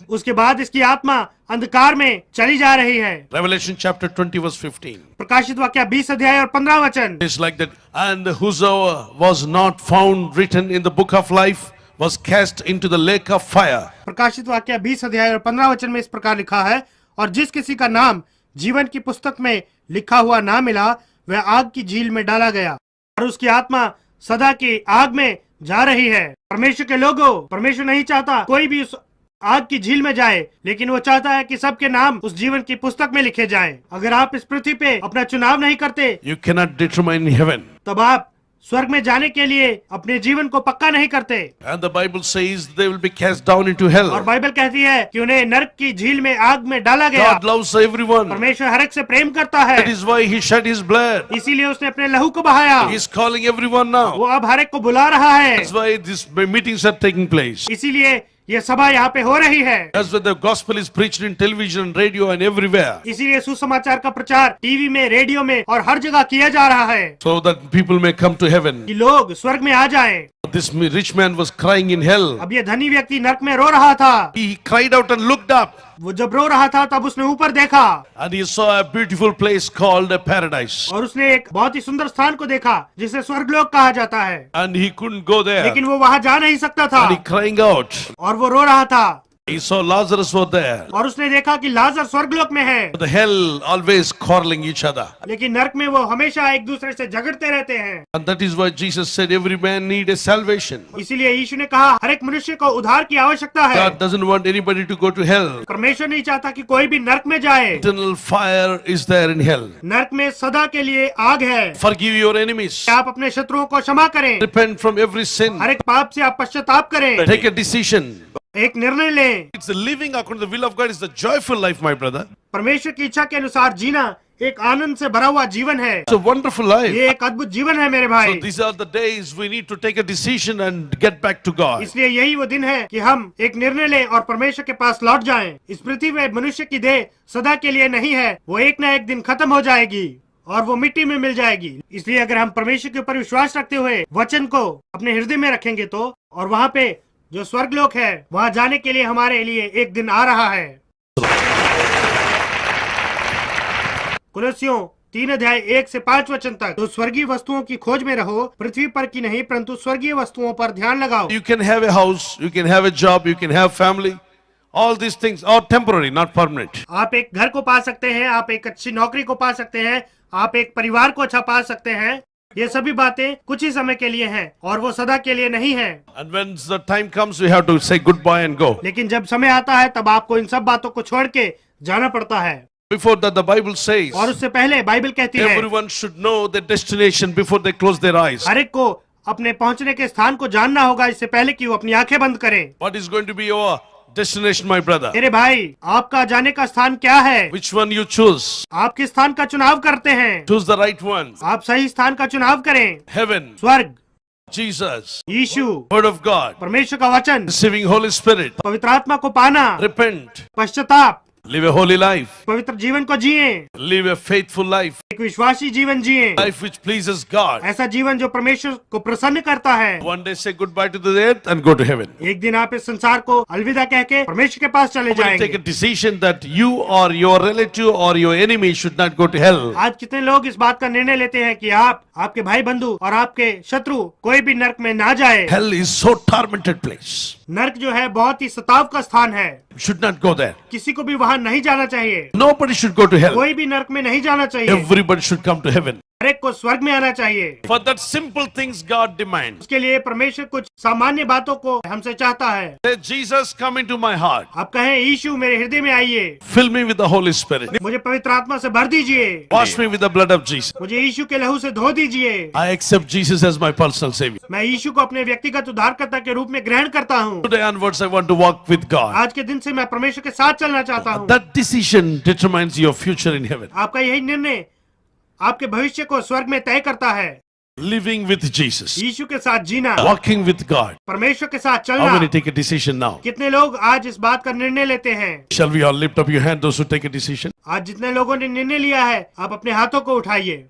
उसके बाद इसकी आत्मा अंधकार में चली जा रही है। Revelation chapter 20 verse 15. प्रकाशित वाक्य 20 अध्याय और 15 वचन। It's like that. And whosoever was not found written in the book of life was cast into the lake of fire. प्रकाशित वाक्य 20 अध्याय और 15 वचन में इस प्रकार लिखा है, और जिस किसी का नाम जीवन की पुस्तक में लिखा हुआ ना मिला वह आग की झील में डाला गया, और उसकी आत्मा सदा की आग में जा रही है। परमेश्वर के लोगों, परमेश्वर नहीं चाहता कोई भी उस आग की झील में जाए, लेकिन वो चाहता है कि सबके नाम उस जीवन की पुस्तक में लिखे जाएं। अगर आप इस पृथ्वी पे अपना चुनाव नहीं करते, You cannot determine heaven. तब आप स्वर्ग में जाने के लिए अपने जीवन को पक्का नहीं करते। And the Bible says they will be cast down into hell. और बाइबल कहती है कि उन्हें नरक की झील में आग में डाला गया। God loves everyone. परमेश्वर हर एक से प्रेम करता है, That is why he shed his blood. इसीलिए उसने अपने लहू को बहाया। He is calling everyone now. वो अब हर एक को बुला रहा है, That's why these meetings are taking place. इसीलिए ये सभा यहाँ पे हो रही है। That's why the gospel is preached in television, radio and everywhere. इसीलिए सुसमाचार का प्रचार टीवी में, रेडियो में और हर जगह किया जा रहा है, So that people may come to heaven. कि लोग स्वर्ग में आ जाएं। This rich man was crying in hell. अब ये धनी व्यक्ति नरक में रो रहा था। He cried out and looked up. वो जब रो रहा था तब उसने ऊपर देखा, And he saw a beautiful place called a paradise. और उसने एक बहुत ही सुंदर स्थान को देखा जिसे स्वर्गलोक कहा जाता है। And he couldn't go there. लेकिन वो वहाँ जा नहीं सकता था, And he crying out. और वो रो रहा था। He saw Lazarus was there. और उसने देखा कि लाजर स्वर्गलोक में है, The hell always quarreling each other. लेकिन नरक में वो हमेशा एक दूसरे से झगड़ते रहते हैं। And that is why Jesus said every man need a salvation. इसीलिए यीशु ने कहा हर एक मनुष्य को उद्धार की आवश्यकता है। God doesn't want anybody to go to hell. परमेश्वर नहीं चाहता कि कोई भी नरक में जाए। Eternal fire is there in hell. नरक में सदा के लिए आग है। Forgive your enemies. आप अपने शत्रुओं को क्षमा करें, Repent from every sin. हर एक पाप से आप पश्चाताप करें, Take a decision. एक निर्णय लें। It's the living according to the will of God is the joyful life, my brother. परमेश्वर की इच्छा के अनुसार जीना एक आनंद से भरा हुआ जीवन है। It's a wonderful life. ये एक अद्भुत जीवन है मेरे So भाई। these are the days we need to take a decision and get back to God. इसलिए यही वो दिन है कि हम एक निर्णय लें और परमेश्वर के पास लौट जाएं। इस पृथ्वी में मनुष्य की देह सदा के लिए नहीं है, वो एक न एक दिन खत्म हो जाएगी और वो मिट्टी में मिल जाएगी। इसलिए अगर हम परमेश्वर के ऊपर विश्वास रखते हुए वचन को अपने हृदय में रखेंगे तो, और वहाँ पे जो स्वर्गलोक है वहाँ जाने के लिए हमारे लिए एक दिन आ रहा है। कुलस्सियों 3 अध्याय 1 से 5 वचन तक, तो स्वर्गीय वस्तुओं की खोज में रहो, पृथ्वी पर की नहीं परंतु स्वर्गीय वस्तुओं पर ध्यान लगाओ। You can have a house, you can have a job, you can have family. All these things are temporary, not permanent. आप एक घर को पा सकते हैं, आप एक अच्छी नौकरी को पा सकते हैं, आप एक परिवार को अच्छा पा सकते हैं। ये सभी बातें कुछ ही समय के लिए हैं और वो सदा के लिए नहीं है। And when the time comes, we have to say goodbye and go. लेकिन जब समय आता है तब आपको इन सब बातों को छोड़ के जाना पड़ता है। Before that, the Bible says और उससे पहले बाइबल कहती है everyone should know their destination before they close their eyes. हर एक को अपने पहुंचने के स्थान को जानना होगा इससे पहले कि वो अपनी आंखें बंद करें। What is going to be your destination, my brother? मेरे भाई, आपका जाने का स्थान क्या है? Which one you choose? आप किस स्थान का चुनाव करते हैं? Choose the right one. आप सही स्थान का चुनाव करें। Heaven, स्वर्ग, Jesus, Yeshu, Word of God, परमेश्वर का वचन, receiving Holy Spirit, पवित्र आत्मा को पाना, repent, पश्चाताप, Live a holy life. पवित्र जीवन को जिए, Live a faithful life. एक विश्वासी जीवन जिए, Life which pleases God. ऐसा जीवन जो परमेश्वर को प्रसन्न करता है। One day say goodbye to the earth and go to heaven. एक दिन आप इस संसार को अलविदा कह के परमेश्वर के पास चले When you take जाएंगे। a decision that you or your relative or your enemy should not go to hell. आज कितने लोग इस बात का निर्णय लेते हैं कि आप, आपके भाई बंधु और आपके शत्रु कोई भी नरक में ना जाए। Hell is so tormented place. नरक जो है बहुत ही सताव का स्थान है, Should not go there. किसी को भी वहाँ नहीं जाना चाहिए, Nobody should go to hell. कोई भी नरक में नहीं जाना चाहिए, Everybody should come to heaven. हर एक को स्वर्ग में आना चाहिए। For that simple things God demands. उसके लिए परमेश्वर कुछ सामान्य बातों को हमसे चाहता है। Say, Jesus, come into my heart. आप कहें, यीशु मेरे हृदय में आइए, Fill me with the Holy Spirit. मुझे पवित्र आत्मा से भर दीजिए, Wash me with the blood of Jesus. मुझे यीशु के लहू से धो दीजिए। I accept Jesus as my personal Savior. मैं यीशु को अपने व्यक्तिगत उद्धारकर्ता के रूप में ग्रहण करता हूँ। Today onwards, I want to walk with God. आज के दिन से मैं परमेश्वर के साथ चलना चाहता हूँ। That decision determines your future in heaven. आपका यही निर्णय आपके भविष्य को स्वर्ग में तय करता है। Living with Jesus. यीशु के साथ जीना, Walking with God. परमेश्वर के साथ How many चलना। take a decision now? कितने लोग आज इस बात का निर्णय लेते हैं? Shall we all lift up your hand, those who take a decision? आज जितने लोगों ने निर्णय लिया है, आप अपने हाथों को उठाइए।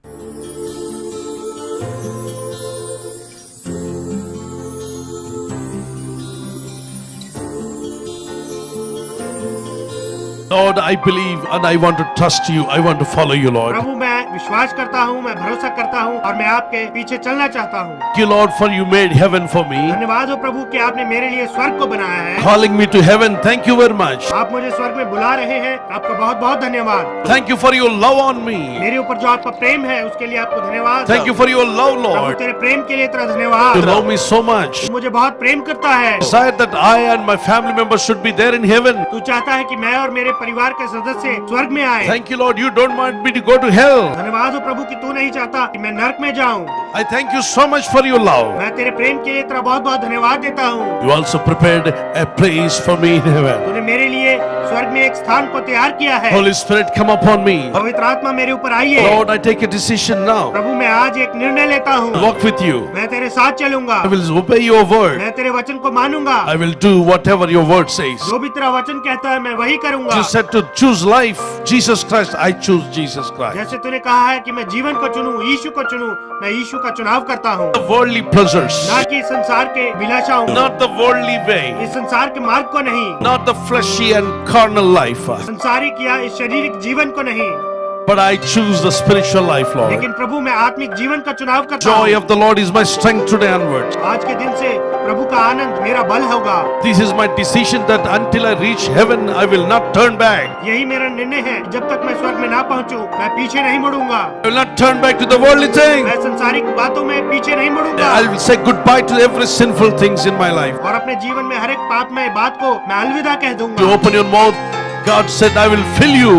Lord, I believe and I want to trust you. I want to follow you, Lord. प्रभु, मैं विश्वास करता हूँ, मैं भरोसा करता हूँ और मैं आपके पीछे चलना चाहता हूँ। Thank you, Lord, for you made heaven for me. धन्यवाद हो प्रभु कि आपने मेरे लिए स्वर्ग को बनाया है। Calling me to heaven. Thank you very much. आप मुझे स्वर्ग में बुला रहे हैं, आपका बहुत बहुत धन्यवाद। Thank you for your love on me. मेरे ऊपर जो आपका प्रेम है उसके लिए आपको धन्यवाद। Thank you for your love, Prabhu, Lord. तेरे प्रेम के लिए तेरा You धन्यवाद। love me so much. तू मुझे बहुत प्रेम करता है। Desire that I and my family members should be there in heaven. तू चाहता है कि मैं और मेरे परिवार के सदस्य स्वर्ग में आए। Thank you, Lord. You don't want me to go to hell. धन्यवाद हो प्रभु कि तू नहीं चाहता कि मैं नरक में जाऊं। I thank you so much for your love. मैं तेरे प्रेम के लिए तेरा बहुत बहुत धन्यवाद देता हूँ। You also prepared a place for me in heaven. तूने मेरे लिए स्वर्ग में एक स्थान को तैयार किया है। Holy Spirit, come upon me. पवित्र आत्मा मेरे ऊपर आइए। Lord, I take a decision now. प्रभु, मैं आज एक निर्णय लेता हूँ, Walk with you. मैं तेरे साथ चलूंगा, I will obey your word. मैं तेरे वचन को मानूंगा, I will do whatever your word says. जो भी तेरा वचन कहता है मैं वही करूंगा। You said to choose life, Jesus Christ. I choose Jesus Christ. जैसे तूने कहा है कि मैं जीवन को चुनूं, यीशु को चुनूं, मैं यीशु का चुनाव करता हूँ, The worldly pleasures, ना कि संसार के विलासाओं, not the worldly way, इस संसार के मार्ग को नहीं, not the fleshy and carnal life, संसारिक या इस शारीरिक जीवन को नहीं, but I choose the spiritual life, Lord. लेकिन प्रभु मैं आत्मिक जीवन का चुनाव करता Joy हूँ। of the Lord is my strength today onwards. आज के दिन से प्रभु का आनंद मेरा बल होगा। This is my decision that until I reach heaven, I will not turn back. यही मेरा निर्णय है, जब तक मैं स्वर्ग में ना पहुँचूं, मैं पीछे नहीं मुड़ूंगा। I will not turn back to the worldly thing. मैं संसारिक बातों में पीछे नहीं मुड़ूंगा I will say goodbye to every sinful things in my life. और अपने जीवन में हर एक पापमय बात को मैं अलविदा कह You दूंगा। open your mouth, God said, I will fill you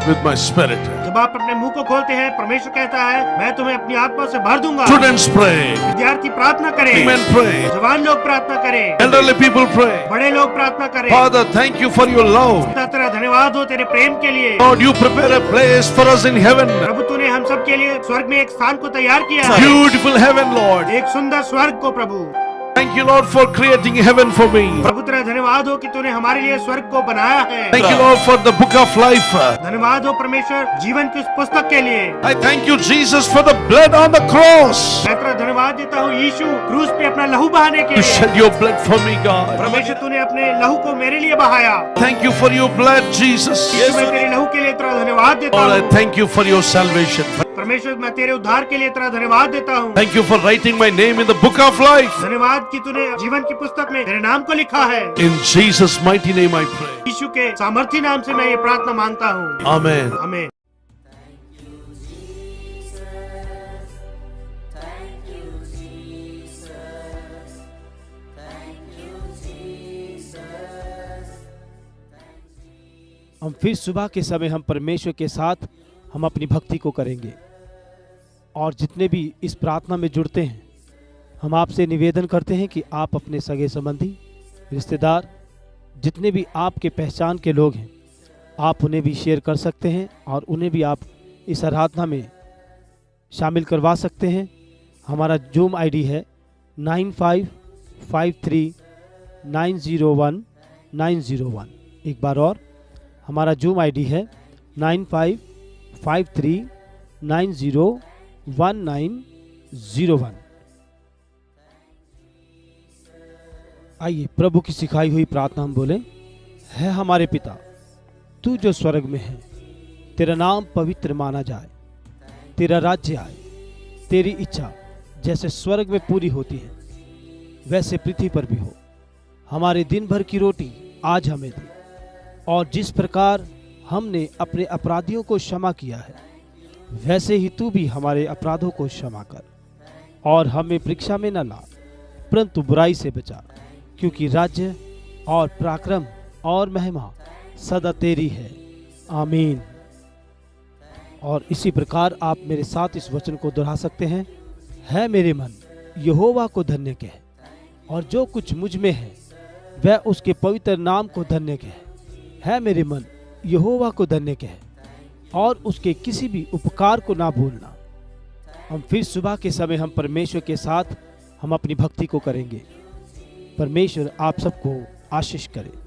with my spirit. जब आप अपने मुंह को खोलते हैं, परमेश्वर कहता है मैं तुम्हें अपनी आत्मा से भर दूंगा। Students pray. विद्यार्थी प्रार्थना करें, Women pray. जवान लोग प्रार्थना करें, Elderly people pray. बड़े लोग प्रार्थना करें। Father, thank you for your love. पिता, तेरा धन्यवाद हो तेरे प्रेम के लिए। Lord, you prepare a place for us in heaven. प्रभु, तूने हम सब के लिए स्वर्ग में एक स्थान को तैयार किया है, Beautiful heaven, Lord. एक सुंदर स्वर्ग को। प्रभु Thank you, Lord, for creating heaven for me. प्रभु तेरा धन्यवाद हो कि तूने हमारे लिए स्वर्ग को बनाया है। Thank you, Lord, for the book of life. धन्यवाद हो परमेश्वर जीवन की उस पुस्तक के लिए। I thank you, Jesus, for the blood on the cross. मैं तेरा धन्यवाद देता हूँ यीशु, क्रूस पे अपना लहू बहाने के You लिए। shed your blood for me, God. परमेश्वर तूने अपने लहू को मेरे लिए बहाया। Thank you for your blood, Jesus. यीशु, मैं तेरे लहू के लिए तेरा धन्यवाद देता Lord, I हूँ। thank you for your salvation. परमेश्वर, मैं तेरे उद्धार के लिए तेरा धन्यवाद देता हूँ। Thank you for writing my name in the book of life. धन्यवाद कि तूने जीवन की पुस्तक में तेरे नाम को लिखा है। In Jesus' mighty name I pray. यीशु के सामर्थी नाम से मैं ये प्रार्थना मांगता हूँ। Amen. आमीन। Thank you, Jesus. Thank you, Jesus. हम फिर सुबह के समय हम परमेश्वर के साथ हम अपनी भक्ति को करेंगे और जितने भी इस प्रार्थना में जुड़ते हैं हम आपसे निवेदन करते हैं कि आप अपने सगे संबंधी, रिश्तेदार, जितने भी आपके पहचान के लोग हैं आप उन्हें भी शेयर कर सकते हैं और उन्हें भी आप इस आराधना में शामिल करवा सकते हैं। हमारा जूम आईडी है 9553901901। एक बार और हमारा जूम आईडी है 9553901901। आइए प्रभु की सिखाई हुई प्रार्थना हम बोले। है हमारे पिता, तू जो स्वर्ग में है, तेरा नाम पवित्र माना जाए, तेरा राज्य आए, तेरी इच्छा जैसे स्वर्ग में पूरी होती है वैसे पृथ्वी पर भी हो। हमारे दिन भर की रोटी आज हमें दे, और जिस प्रकार हमने अपने अपराधियों को क्षमा किया है वैसे ही तू भी हमारे अपराधों को क्षमा कर, और हमें परीक्षा में न ला परंतु बुराई से बचा, क्योंकि राज्य और पराक्रम और महिमा सदा तेरी है। आमीन। और इसी प्रकार आप मेरे साथ इस वचन को दोहरा सकते हैं। है मेरे मन यहोवा को धन्य कह, और जो कुछ मुझ में है वह उसके पवित्र नाम को धन्य कह। है मेरे मन यहोवा को धन्य कह, और उसके किसी भी उपकार को ना भूलना। हम फिर सुबह के समय हम परमेश्वर के साथ हम अपनी भक्ति को करेंगे। परमेश्वर आप सबको आशीष करे।